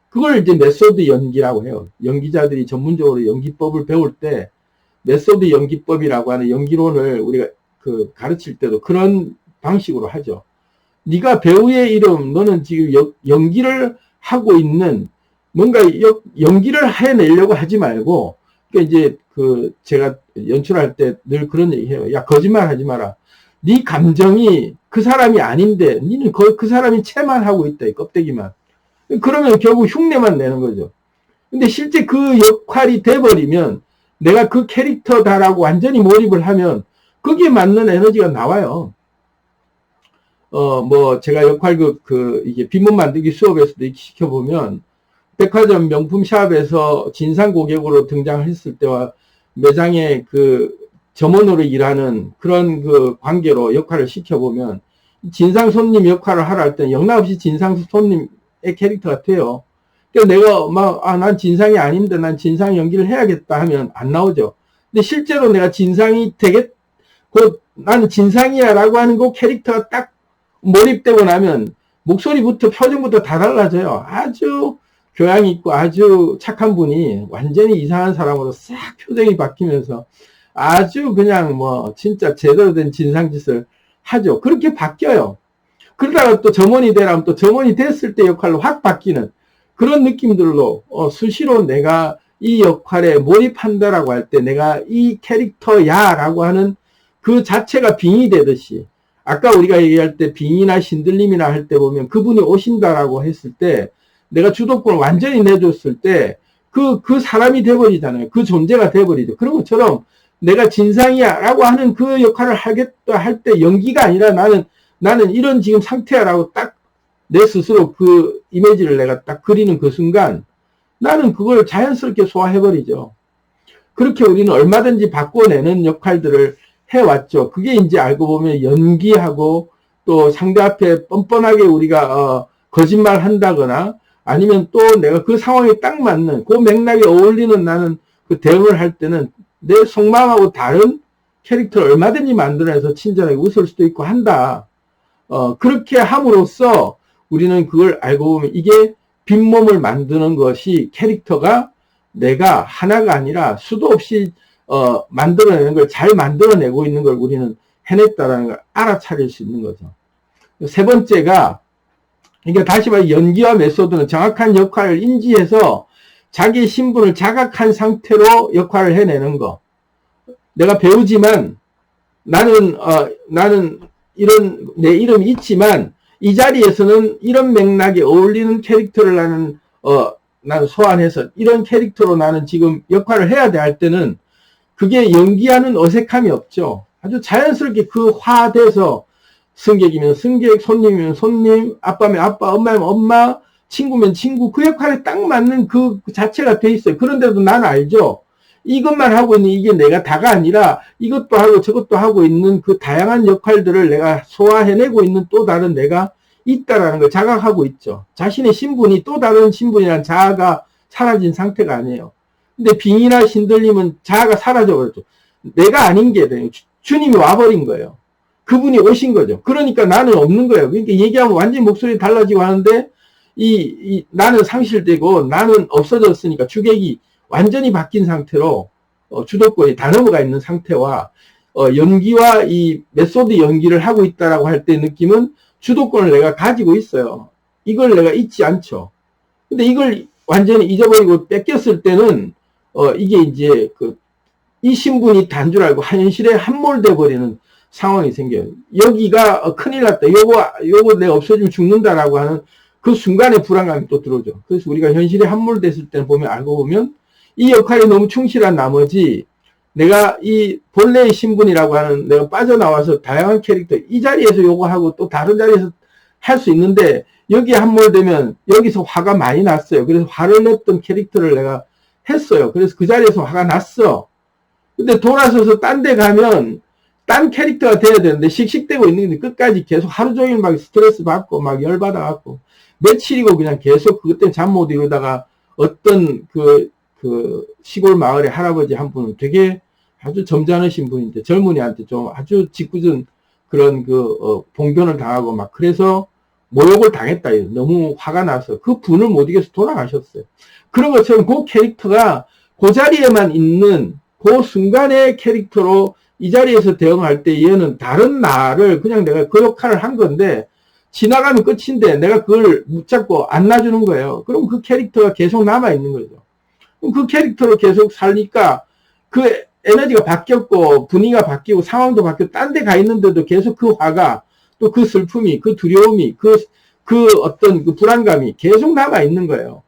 Speaker 1: 그걸 이제 메소드 연기라고 해요. 연기자들이 전문적으로 연기법을 배울 때 메소드 연기법이라고 하는 연기론을 우리가 가르칠 때도 그런 방식으로 하죠. 네가 배우의 이름, 너는 지금 연기를 하고 있는 뭔가 연기를 해내려고 하지 말고, 그러니까 이제 제가 연출할 때 늘 그런 얘기 해요. 야, 거짓말 하지 마라. 네 감정이 그 사람이 아닌데, 니는 그 사람이 채만 하고 있다, 이 껍데기만. 그러면 결국 흉내만 내는 거죠. 근데 실제 그 역할이 돼버리면, 내가 그 캐릭터다라고 완전히 몰입을 하면, 거기에 맞는 에너지가 나와요. 제가 역할 이게 빈문 만들기 수업에서도 시켜보면, 백화점 명품 샵에서 진상 고객으로 등장했을 때와 매장에 점원으로 일하는 그런 관계로 역할을 시켜보면, 진상 손님 역할을 하라 할 때는 영락없이 진상 손님의 캐릭터 같아요. 그러니까 내가 난 진상이 아닌데 난 진상 연기를 해야겠다 하면 안 나오죠. 근데 실제로 내가 진상이 나는 진상이야 라고 하는 그 캐릭터가 딱 몰입되고 나면 목소리부터 표정부터 다 달라져요. 아주 교양 있고 아주 착한 분이 완전히 이상한 사람으로 싹 표정이 바뀌면서 아주 그냥 진짜 제대로 된 진상짓을 하죠. 그렇게 바뀌어요. 그러다가 또 점원이 되라면 또 점원이 됐을 때 역할로 확 바뀌는 그런 느낌들로 수시로 내가 이 역할에 몰입한다라고 할 때 내가 이 캐릭터야 라고 하는 그 자체가 빙이 되듯이, 아까 우리가 얘기할 때 빙이나 신들림이나 할 때 보면 그분이 오신다라고 했을 때 내가 주도권을 완전히 내줬을 때 그 사람이 돼버리잖아요. 그 존재가 돼버리죠. 그런 것처럼 내가 진상이야 라고 하는 그 역할을 하겠다 할 때 연기가 아니라 나는 이런 지금 상태야 라고 딱 내 스스로 그 이미지를 내가 딱 그리는 그 순간 나는 그걸 자연스럽게 소화해버리죠. 그렇게 우리는 얼마든지 바꿔내는 역할들을 해왔죠. 그게 이제 알고 보면 연기하고 또 상대 앞에 뻔뻔하게 우리가 거짓말 한다거나 아니면 또 내가 그 상황에 딱 맞는 그 맥락에 어울리는 나는 그 대응을 할 때는 내 속마음하고 다른 캐릭터를 얼마든지 만들어내서 친절하게 웃을 수도 있고 한다. 그렇게 함으로써 우리는 그걸 알고 보면 이게 빈몸을 만드는 것이 캐릭터가 내가 하나가 아니라 수도 없이 만들어내는 걸 잘 만들어내고 있는 걸 우리는 해냈다라는 걸 알아차릴 수 있는 거죠. 세 번째가, 그러니까 다시 말해 연기와 메소드는 정확한 역할을 인지해서 자기 신분을 자각한 상태로 역할을 해내는 거. 내가 배우지만 나는 내 이름이 있지만 이 자리에서는 이런 맥락에 어울리는 캐릭터를 나는 소환해서 이런 캐릭터로 나는 지금 역할을 해야 돼 할 때는 그게 연기하는 어색함이 없죠. 아주 자연스럽게 화돼서 승객이면 승객, 손님이면 손님, 아빠면 아빠, 엄마면 엄마, 친구면 친구, 그 역할에 딱 맞는 그 자체가 돼 있어요. 그런데도 나는 알죠. 이것만 하고 있는 이게 내가 다가 아니라 이것도 하고 저것도 하고 있는 그 다양한 역할들을 내가 소화해내고 있는 또 다른 내가 있다라는 걸 자각하고 있죠. 자신의 신분이 또 다른 신분이란 자아가 사라진 상태가 아니에요. 근데 빙이나 신들림은 자아가 사라져버렸죠. 내가 아닌 게 돼요. 주님이 와버린 거예요. 그분이 오신 거죠. 그러니까 나는 없는 거예요. 그러니까 얘기하면 완전히 목소리 달라지고 하는데 나는 상실되고 나는 없어졌으니까 주객이 완전히 바뀐 상태로 주도권이 다 넘어가 있는 상태와 연기와 이 메소드 연기를 하고 있다라고 할 때 느낌은 주도권을 내가 가지고 있어요. 이걸 내가 잊지 않죠. 근데 이걸 완전히 잊어버리고 뺏겼을 때는 이게 이제 이 신분이 단 줄 알고 현실에 함몰돼 버리는 상황이 생겨요. 여기가 큰일 났다. 요거 내가 없어지면 죽는다라고 하는 그 순간에 불안감이 또 들어오죠. 그래서 우리가 현실에 함몰됐을 때 알고 보면 이 역할에 너무 충실한 나머지 내가 이 본래의 신분이라고 하는 내가 빠져나와서 다양한 캐릭터 이 자리에서 요거 하고 또 다른 자리에서 할 수 있는데 여기에 함몰되면 여기서 화가 많이 났어요. 그래서 화를 냈던 캐릭터를 내가 했어요. 그래서 그 자리에서 화가 났어. 근데 돌아서서 딴 데 가면 딴 캐릭터가 돼야 되는데 씩씩대고 있는 게 끝까지 계속 하루 종일 막 스트레스 받고 막 열받아 갖고 며칠이고 그냥 계속 그것 때문에 잠 못 이루다가 어떤 시골 마을의 할아버지 한 분은 되게 아주 점잖으신 분인데 젊은이한테 좀 아주 짓궂은 그런 봉변을 당하고 막 그래서 모욕을 당했다. 너무 화가 나서 그 분을 못 이겨서 돌아가셨어요. 그런 것처럼 그 캐릭터가 그 자리에만 있는 그 순간의 캐릭터로 이 자리에서 대응할 때 얘는 다른 나를 그냥 내가 그 역할을 한 건데 지나가면 끝인데 내가 그걸 붙잡고 안 놔주는 거예요. 그럼 그 캐릭터가 계속 남아있는 거죠. 그럼 그 캐릭터로 계속 살니까 그 에너지가 바뀌었고 분위기가 바뀌고 상황도 바뀌고 딴 데 가 있는데도 계속 그 화가 또 그 슬픔이 그 두려움이 그 어떤 그 불안감이 계속 남아있는 거예요.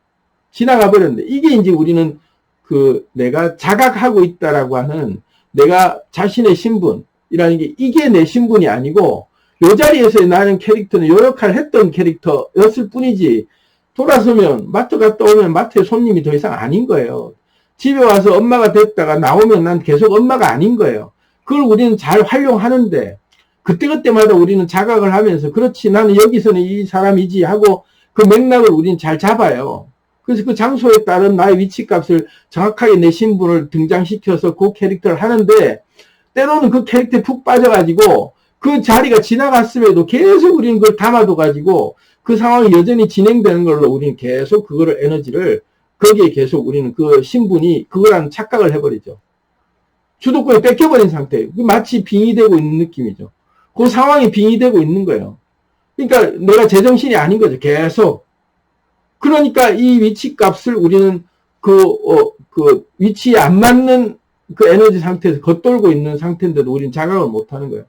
Speaker 1: 지나가 버렸는데 이게 이제 우리는 그 내가 자각하고 있다라고 하는 내가 자신의 신분이라는 게 이게 내 신분이 아니고 이 자리에서 나는 캐릭터는 요 역할을 했던 캐릭터였을 뿐이지 돌아서면 마트 갔다 오면 마트에 손님이 더 이상 아닌 거예요. 집에 와서 엄마가 됐다가 나오면 난 계속 엄마가 아닌 거예요. 그걸 우리는 잘 활용하는데 그때그때마다 우리는 자각을 하면서 그렇지 나는 여기서는 이 사람이지 하고 그 맥락을 우리는 잘 잡아요. 그래서 그 장소에 따른 나의 위치값을 정확하게 내 신분을 등장시켜서 그 캐릭터를 하는데 때로는 그 캐릭터에 푹 빠져가지고 그 자리가 지나갔음에도 계속 우리는 그걸 담아둬가지고 그 상황이 여전히 진행되는 걸로 우리는 계속 그거를 에너지를 거기에 계속 우리는 그 신분이 그거라는 착각을 해버리죠. 주도권이 뺏겨버린 상태예요. 마치 빙의되고 있는 느낌이죠. 그 상황이 빙의되고 있는 거예요. 그러니까 내가 제정신이 아닌 거죠. 계속. 그러니까 이 위치값을 우리는 그 위치에 안 맞는 그 에너지 상태에서 겉돌고 있는 상태인데도 우리는 자각을 못하는 거예요.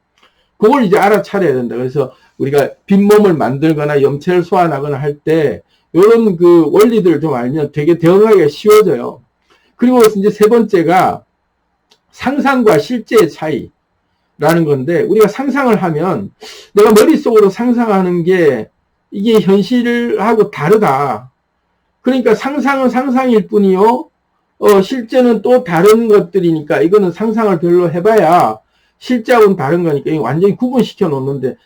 Speaker 1: 그걸 이제 알아차려야 된다. 그래서 우리가 빈몸을 만들거나 염체를 소환하거나 할 때 이런 그 원리들을 좀 알면 되게 대응하기가 쉬워져요. 그리고 이제 세 번째가 상상과 실제의 차이라는 건데 우리가 상상을 하면 내가 머릿속으로 상상하는 게 이게 현실하고 다르다. 그러니까 상상은 상상일 뿐이요. 실제는 또 다른 것들이니까 이거는 상상을 별로 해봐야 실제하고는 다른 거니까 완전히 구분시켜 놓는데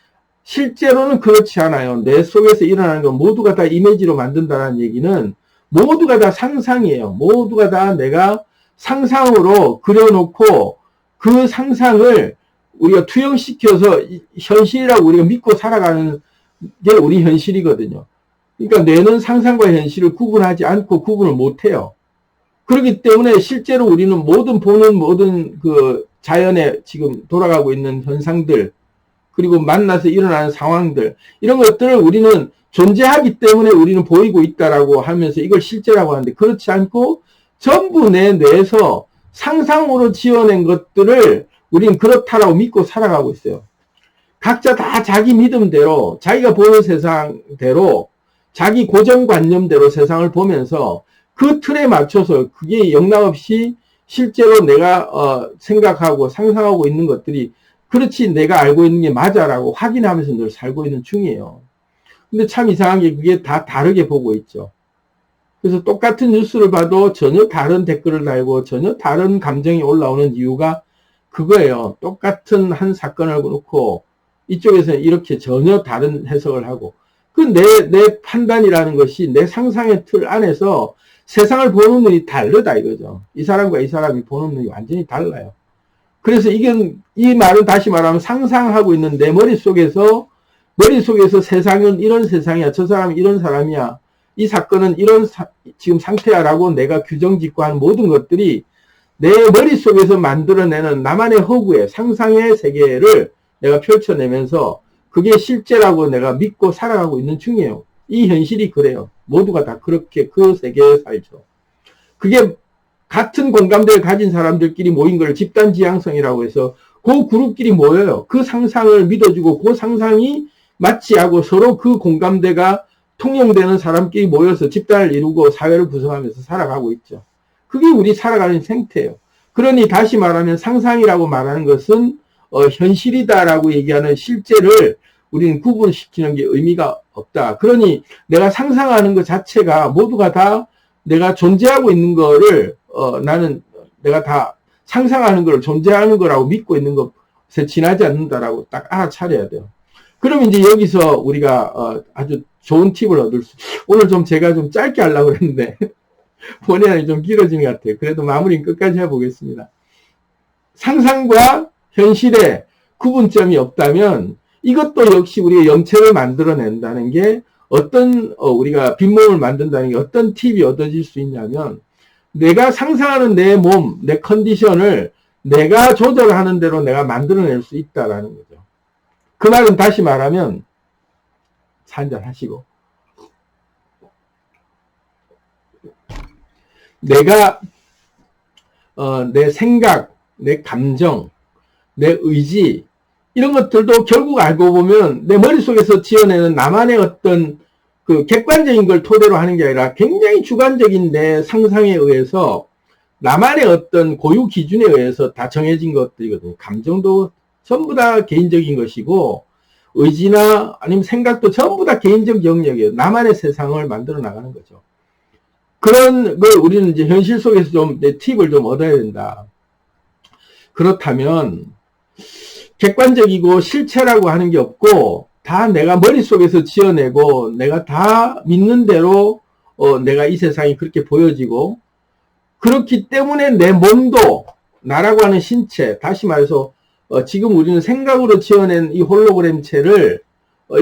Speaker 1: 실제로는 그렇지 않아요. 내 속에서 일어나는 건 모두가 다 이미지로 만든다는 얘기는 모두가 다 상상이에요. 모두가 다 내가 상상으로 그려놓고 그 상상을 우리가 투영시켜서 현실이라고 우리가 믿고 살아가는 게 우리 현실이거든요. 그러니까 뇌는 상상과 현실을 구분하지 않고 구분을 못해요. 그렇기 때문에 실제로 우리는 보는 모든 그 자연에 지금 돌아가고 있는 현상들 그리고 만나서 일어나는 상황들 이런 것들을 우리는 존재하기 때문에 우리는 보이고 있다라고 하면서 이걸 실제라고 하는데 그렇지 않고 전부 내 뇌에서 상상으로 지어낸 것들을 우리는 그렇다라고 믿고 살아가고 있어요. 각자 다 자기 믿음대로 자기가 보는 세상대로 자기 고정관념대로 세상을 보면서 그 틀에 맞춰서 그게 영락없이 실제로 내가 생각하고 상상하고 있는 것들이 그렇지 내가 알고 있는 게 맞아라고 확인하면서 늘 살고 있는 중이에요. 근데 참 이상한 게 그게 다 다르게 보고 있죠. 그래서 똑같은 뉴스를 봐도 전혀 다른 댓글을 달고 전혀 다른 감정이 올라오는 이유가 그거예요. 똑같은 한 사건을 놓고 이쪽에서는 이렇게 전혀 다른 해석을 하고 그 내 판단이라는 것이 내 상상의 틀 안에서 세상을 보는 눈이 다르다 이거죠. 이 사람과 이 사람이 보는 눈이 완전히 달라요. 그래서 이 말은 다시 말하면 상상하고 있는 내 머릿속에서 세상은 이런 세상이야. 저 사람은 이런 사람이야. 이 사건은 이런 지금 상태야 라고 내가 규정짓고 하는 모든 것들이 내 머릿속에서 만들어내는 나만의 허구의 상상의 세계를 내가 펼쳐내면서 그게 실제라고 내가 믿고 살아가고 있는 중이에요. 이 현실이 그래요. 모두가 다 그렇게 그 세계에 살죠. 그게 같은 공감대를 가진 사람들끼리 모인 걸 집단지향성이라고 해서 그 그룹끼리 모여요. 그 상상을 믿어주고 그 상상이 마치하고 서로 그 공감대가 통용되는 사람끼리 모여서 집단을 이루고 사회를 구성하면서 살아가고 있죠. 그게 우리 살아가는 생태예요. 그러니 다시 말하면 상상이라고 말하는 것은 현실이다라고 얘기하는 실제를 우리는 구분시키는 게 의미가 없다. 그러니 내가 상상하는 것 자체가 모두가 다 내가 존재하고 있는 거를 나는 내가 다 상상하는 걸 존재하는 거라고 믿고 있는 것에 지나지 않는다라고 딱 알아차려야 돼요. 그럼 이제 여기서 우리가 아주 좋은 팁을 얻을 오늘 좀 제가 좀 짧게 하려고 했는데 본의아니 좀 길어지는 것 같아요. 그래도 마무리는 끝까지 해보겠습니다. 상상과 현실의 구분점이 없다면 이것도 역시 우리가 염체를 만들어낸다는 게 어떤 우리가 빈몸을 만든다는 게 어떤 팁이 얻어질 수 있냐면 내가 상상하는 내 몸, 내 컨디션을 내가 조절하는 대로 내가 만들어낼 수 있다라는 거죠. 그 말은 다시 말하면 차 한잔 하시고. 내가 내 생각, 내 감정, 내 의지 이런 것들도 결국 알고 보면 내 머릿속에서 지어내는 나만의 어떤 그 객관적인 걸 토대로 하는 게 아니라 굉장히 주관적인 내 상상에 의해서 나만의 어떤 고유 기준에 의해서 다 정해진 것들이거든요. 감정도 전부 다 개인적인 것이고 의지나 아니면 생각도 전부 다 개인적 영역이에요. 나만의 세상을 만들어 나가는 거죠. 그런 걸 우리는 이제 현실 속에서 좀 내 팁을 좀 얻어야 된다. 그렇다면 객관적이고 실체라고 하는 게 없고 다 내가 머릿속에서 지어내고 내가 다 믿는 대로 내가 이 세상이 그렇게 보여지고 그렇기 때문에 내 몸도 나라고 하는 신체, 다시 말해서 지금 우리는 생각으로 지어낸 이 홀로그램체를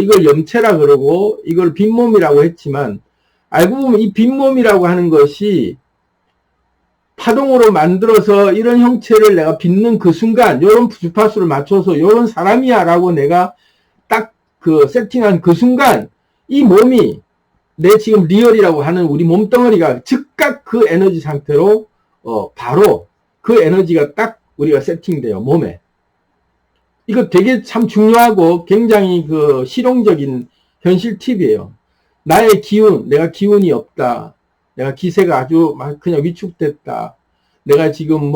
Speaker 1: 이걸 염체라 그러고 이걸 빈몸이라고 했지만 알고 보면 이 빈몸이라고 하는 것이 파동으로 만들어서 이런 형체를 내가 빚는 그 순간 이런 주파수를 맞춰서 이런 사람이야 라고 내가 딱 그 세팅한 그 순간 이 몸이 내 지금 리얼이라고 하는 우리 몸덩어리가 즉각 그 에너지 상태로 바로 그 에너지가 딱 우리가 세팅돼요. 몸에. 이거 되게 참 중요하고 굉장히 그 실용적인 현실 팁이에요. 나의 기운, 내가 기운이 없다. 내가 기세가 아주 막 그냥 위축됐다. 내가 지금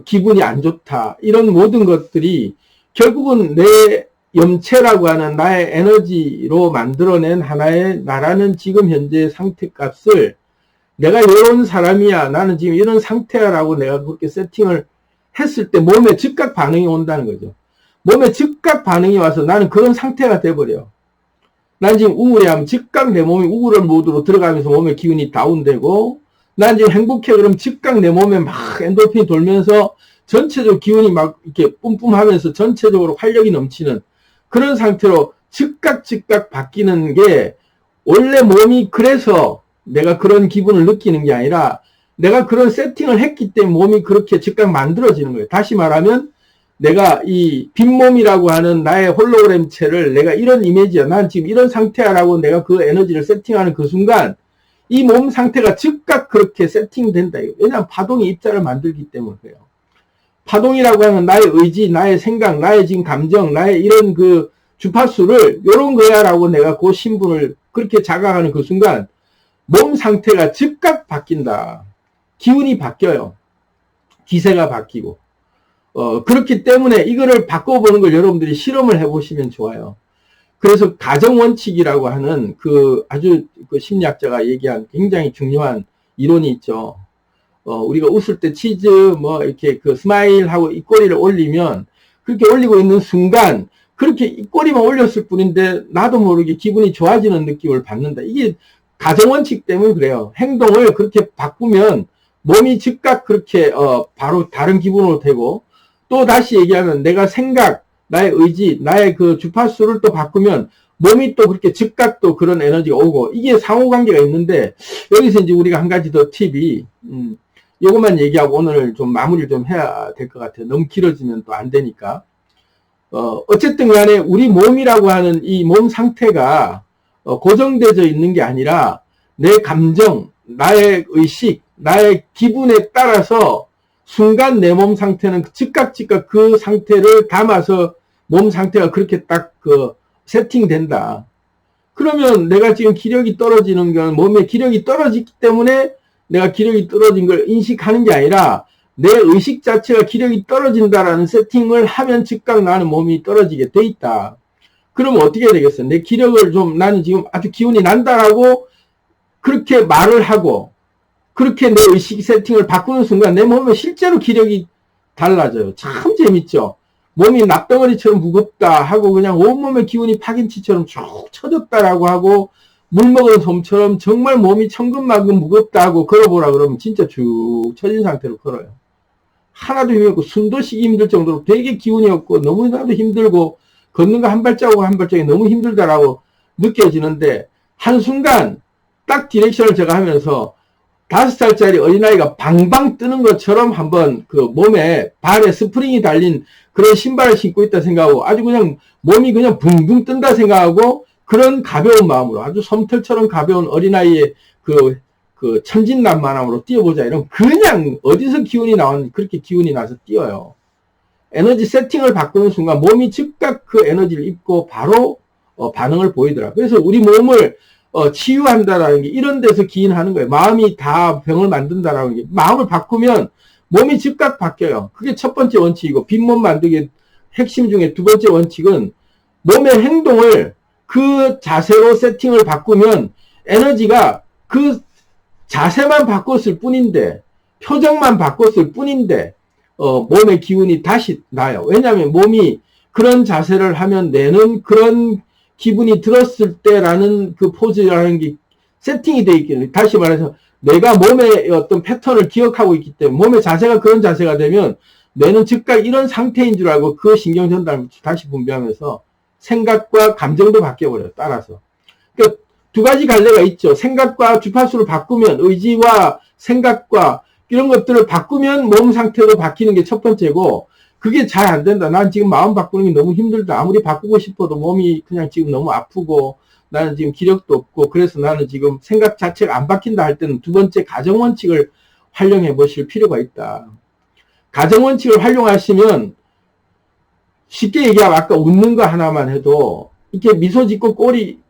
Speaker 1: 기분이 안 좋다. 이런 모든 것들이 결국은 내 염체라고 하는 나의 에너지로 만들어낸 하나의 나라는 지금 현재 상태값을 내가 이런 사람이야. 나는 지금 이런 상태야. 라고 내가 그렇게 세팅을 했을 때 몸에 즉각 반응이 온다는 거죠. 몸에 즉각 반응이 와서 나는 그런 상태가 돼버려. 난 지금 우울해하면 즉각 내 몸이 우울한 모드로 들어가면서 몸의 기운이 다운되고 난 지금 행복해 그럼 즉각 내 몸에 막 엔도르핀이 돌면서 전체적으로 기운이 막 이렇게 뿜뿜하면서 전체적으로 활력이 넘치는 그런 상태로 즉각 바뀌는 게 원래 몸이 그래서 내가 그런 기분을 느끼는 게 아니라 내가 그런 세팅을 했기 때문에 몸이 그렇게 즉각 만들어지는 거예요. 다시 말하면 내가 이 빈몸이라고 하는 나의 홀로그램체를 내가 이런 이미지야. 난 지금 이런 상태야 라고 내가 그 에너지를 세팅하는 그 순간 이 몸 상태가 즉각 그렇게 세팅된다. 왜냐하면 파동이 입자를 만들기 때문에 그래요. 파동이라고 하는 나의 의지, 나의 생각, 나의 지금 감정, 나의 이런 그 주파수를 요런 거야 라고 내가 그 신분을 그렇게 자각하는 그 순간 몸 상태가 즉각 바뀐다. 기운이 바뀌어요. 기세가 바뀌고. 그렇기 때문에 이거를 바꿔보는 걸 여러분들이 실험을 해보시면 좋아요. 그래서 가정원칙이라고 하는 그 아주 그 심리학자가 얘기한 굉장히 중요한 이론이 있죠. 우리가 웃을 때 치즈 이렇게 그 스마일하고 입꼬리를 올리면 그렇게 올리고 있는 순간 그렇게 입꼬리만 올렸을 뿐인데 나도 모르게 기분이 좋아지는 느낌을 받는다. 이게 가정원칙 때문에 그래요. 행동을 그렇게 바꾸면 몸이 즉각 그렇게 바로 다른 기분으로 되고 또 다시 얘기하면 내가 생각, 나의 의지, 나의 그 주파수를 또 바꾸면 몸이 또 그렇게 즉각 또 그런 에너지가 오고 이게 상호관계가 있는데 여기서 이제 우리가 한 가지 더 팁이 이것만 얘기하고 오늘 좀 마무리를 좀 해야 될 것 같아요. 너무 길어지면 또 안 되니까. 어쨌든 간에 우리 몸이라고 하는 이 몸 상태가 고정되어 있는 게 아니라 내 감정, 나의 의식, 나의 기분에 따라서 순간 내 몸 상태는 즉각 그 상태를 담아서 몸 상태가 그렇게 딱 그 세팅된다. 그러면 내가 지금 기력이 떨어지는 건 몸에 기력이 떨어지기 때문에 내가 기력이 떨어진 걸 인식하는 게 아니라 내 의식 자체가 기력이 떨어진다라는 세팅을 하면 즉각 나는 몸이 떨어지게 돼 있다. 그러면 어떻게 해야 되겠어? 내 기력을 좀 나는 지금 아주 기운이 난다라고 그렇게 말을 하고 그렇게 내 의식 세팅을 바꾸는 순간 내 몸에 실제로 기력이 달라져요. 참 재밌죠? 몸이 납덩어리처럼 무겁다 하고 그냥 온몸의 기운이 파김치처럼 쭉 쳐졌다라고 하고 물 먹은 솜처럼 정말 몸이 천근만근 무겁다 하고 걸어보라 그러면 진짜 쭉 처진 상태로 걸어요. 하나도 힘이 없고 숨도 쉬기 힘들 정도로 되게 기운이 없고 너무나도 힘들고 걷는 거 한 발자국 한 발자국이 너무 힘들다라고 느껴지는데 한순간 딱 디렉션을 제가 하면서 5살짜리 어린아이가 방방 뜨는 것처럼 한번 그 몸에 발에 스프링이 달린 그런 신발을 신고 있다 생각하고 아주 그냥 몸이 그냥 붕붕 뜬다 생각하고 그런 가벼운 마음으로 아주 솜털처럼 가벼운 어린아이의 그 천진난만함으로 뛰어보자 이런 그냥 어디서 기운이 나왔는지 그렇게 기운이 나서 뛰어요. 에너지 세팅을 바꾸는 순간 몸이 즉각 그 에너지를 입고 바로 반응을 보이더라. 그래서 우리 몸을 치유한다라는 게 이런 데서 기인하는 거예요. 마음이 다 병을 만든다라는 게 마음을 바꾸면 몸이 즉각 바뀌어요. 그게 첫 번째 원칙이고 빈몸 만들기 핵심 중에 두 번째 원칙은 몸의 행동을 그 자세로 세팅을 바꾸면 에너지가 그 자세만 바꿨을 뿐인데 표정만 바꿨을 뿐인데 몸의 기운이 다시 나요. 왜냐하면 몸이 그런 자세를 하면 내는 그런 기분이 들었을 때라는 그 포즈라는 게 세팅이 되어 있기 때문에 다시 말해서 내가 몸의 어떤 패턴을 기억하고 있기 때문에 몸의 자세가 그런 자세가 되면 뇌는 즉각 이런 상태인 줄 알고 그 신경 전달을 다시 분비하면서 생각과 감정도 바뀌어버려요. 따라서. 그러니까 두 가지 갈래가 있죠. 생각과 주파수를 바꾸면 의지와 생각과 이런 것들을 바꾸면 몸 상태도 바뀌는 게 첫 번째고 그게 잘 안 된다. 난 지금 마음 바꾸는 게 너무 힘들다. 아무리 바꾸고 싶어도 몸이 그냥 지금 너무 아프고 나는 지금 기력도 없고 그래서 나는 지금 생각 자체가 안 바뀐다 할 때는 두 번째 가정원칙을 활용해 보실 필요가 있다. 가정원칙을 활용하시면 쉽게 얘기하면 아까 웃는 거 하나만 해도 이렇게 미소 짓고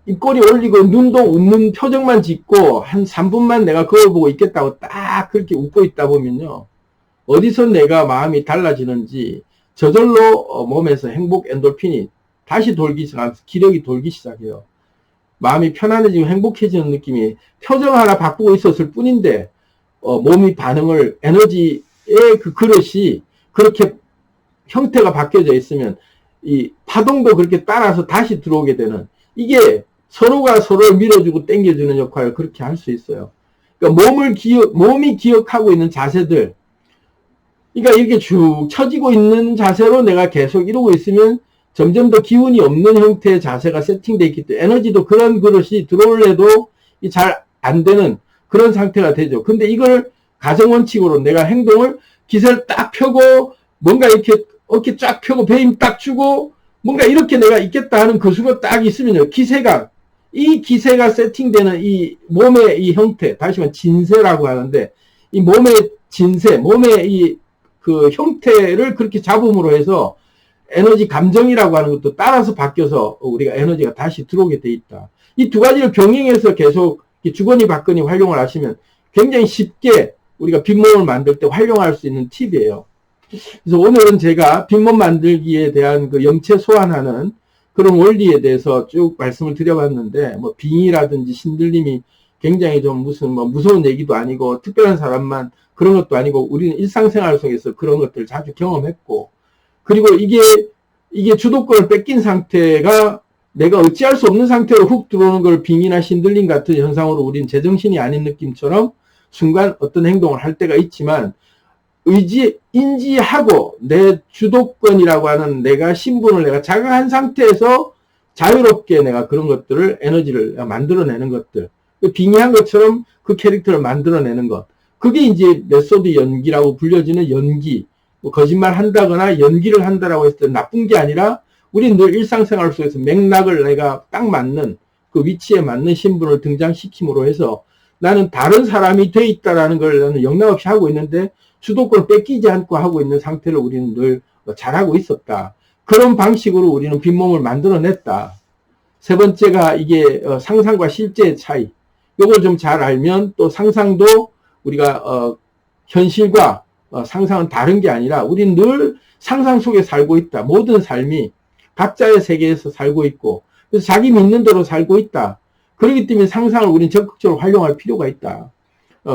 Speaker 1: 입꼬리 올리고 눈도 웃는 표정만 짓고 한 3분만 내가 그걸 보고 있겠다고 딱 그렇게 웃고 있다 보면요. 어디서 내가 마음이 달라지는지 저절로 몸에서 행복 엔돌핀이 다시 돌기 시작하면서 기력이 돌기 시작해요. 마음이 편안해지고 행복해지는 느낌이 표정 하나 바꾸고 있었을 뿐인데 몸이 반응을 에너지의 그 그릇이 그렇게 형태가 바뀌어져 있으면 이 파동도 그렇게 따라서 다시 들어오게 되는 이게 서로가 서로를 밀어주고 당겨주는 역할을 그렇게 할 수 있어요. 그러니까 몸이 기억하고 있는 자세들 그러니까 이렇게 쭉 처지고 있는 자세로 내가 계속 이러고 있으면 점점 더 기운이 없는 형태의 자세가 세팅되어 있기 때문에 에너지도 그런 그릇이 들어올래도 잘 안 되는 그런 상태가 되죠. 근데 이걸 가정원칙으로 내가 행동을 기세를 딱 펴고 뭔가 이렇게 어깨 쫙 펴고 배임 딱 주고 뭔가 이렇게 내가 있겠다 하는 그 수가 딱 있으면요. 이 기세가 세팅되는 이 몸의 이 형태, 다시 말해 진세라고 하는데 이 몸의 진세, 몸의 이 그 형태를 그렇게 잡음으로 해서 에너지 감정이라고 하는 것도 따라서 바뀌어서 우리가 에너지가 다시 들어오게 돼 있다. 이 두 가지를 병행해서 계속 주거니 받거니 활용을 하시면 굉장히 쉽게 우리가 빈몸을 만들 때 활용할 수 있는 팁이에요. 그래서 오늘은 제가 빈몸 만들기에 대한 그 염체 소환하는 그런 원리에 대해서 쭉 말씀을 드려봤는데, 뭐 빙의라든지 신들림이 굉장히 좀 무슨 뭐 무서운 얘기도 아니고 특별한 사람만 그런 것도 아니고 우리는 일상생활 속에서 그런 것들을 자주 경험했고, 그리고 이게 주도권을 뺏긴 상태가 내가 어찌할 수 없는 상태로 훅 들어오는 걸 빙의나 신들림 같은 현상으로 우리는 제정신이 아닌 느낌처럼 순간 어떤 행동을 할 때가 있지만 인지하고 내 주도권이라고 하는 내가 신분을 내가 자각한 상태에서 자유롭게 내가 그런 것들을 에너지를 만들어내는 것들 빙의한 것처럼 그 캐릭터를 만들어내는 것 그게 이제 메소드 연기라고 불려지는 연기 뭐 거짓말 한다거나 연기를 한다라고 했을 때 나쁜 게 아니라 우리 늘 일상생활 속에서 맥락을 내가 딱 맞는 그 위치에 맞는 신분을 등장시킴으로 해서 나는 다른 사람이 돼 있다라는 걸 나는 영락없이 하고 있는데 주도권을 뺏기지 않고 하고 있는 상태를 우리는 늘 잘하고 있었다. 그런 방식으로 우리는 빈몸을 만들어냈다. 세 번째가 이게 상상과 실제의 차이. 이걸 좀 잘 알면 또 상상도 우리가 현실과 상상은 다른 게 아니라 우리는 늘 상상 속에 살고 있다. 모든 삶이 각자의 세계에서 살고 있고 그래서 자기 믿는 대로 살고 있다. 그렇기 때문에 상상을 우리는 적극적으로 활용할 필요가 있다.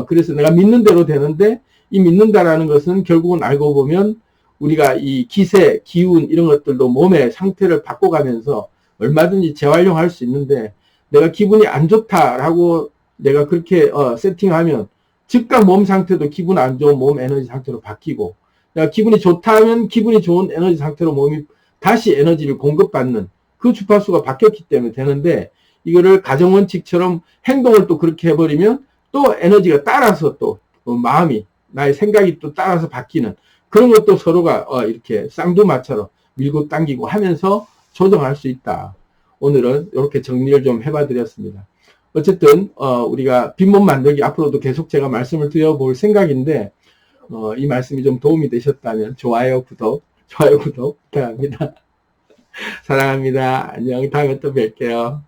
Speaker 1: 그래서 내가 믿는 대로 되는데 이 믿는다라는 것은 결국은 알고 보면 우리가 이 기세, 기운 이런 것들도 몸의 상태를 바꿔가면서 얼마든지 재활용할 수 있는데 내가 기분이 안 좋다라고 내가 그렇게 세팅하면 즉각 몸 상태도 기분 안 좋은 몸 에너지 상태로 바뀌고 내가 기분이 좋다 하면 기분이 좋은 에너지 상태로 몸이 다시 에너지를 공급받는 그 주파수가 바뀌었기 때문에 되는데 이거를 가정원칙처럼 행동을 또 그렇게 해버리면 또 에너지가 따라서 또 마음이 나의 생각이 또 따라서 바뀌는 그런 것도 서로가 이렇게 쌍두마차로 밀고 당기고 하면서 조정할 수 있다. 오늘은 이렇게 정리를 좀 해봐 드렸습니다. 어쨌든 우리가 빈몸 만들기 앞으로도 계속 제가 말씀을 드려볼 생각인데 이 말씀이 좀 도움이 되셨다면 좋아요, 구독 부탁합니다. 사랑합니다. 안녕. 다음에 또 뵐게요.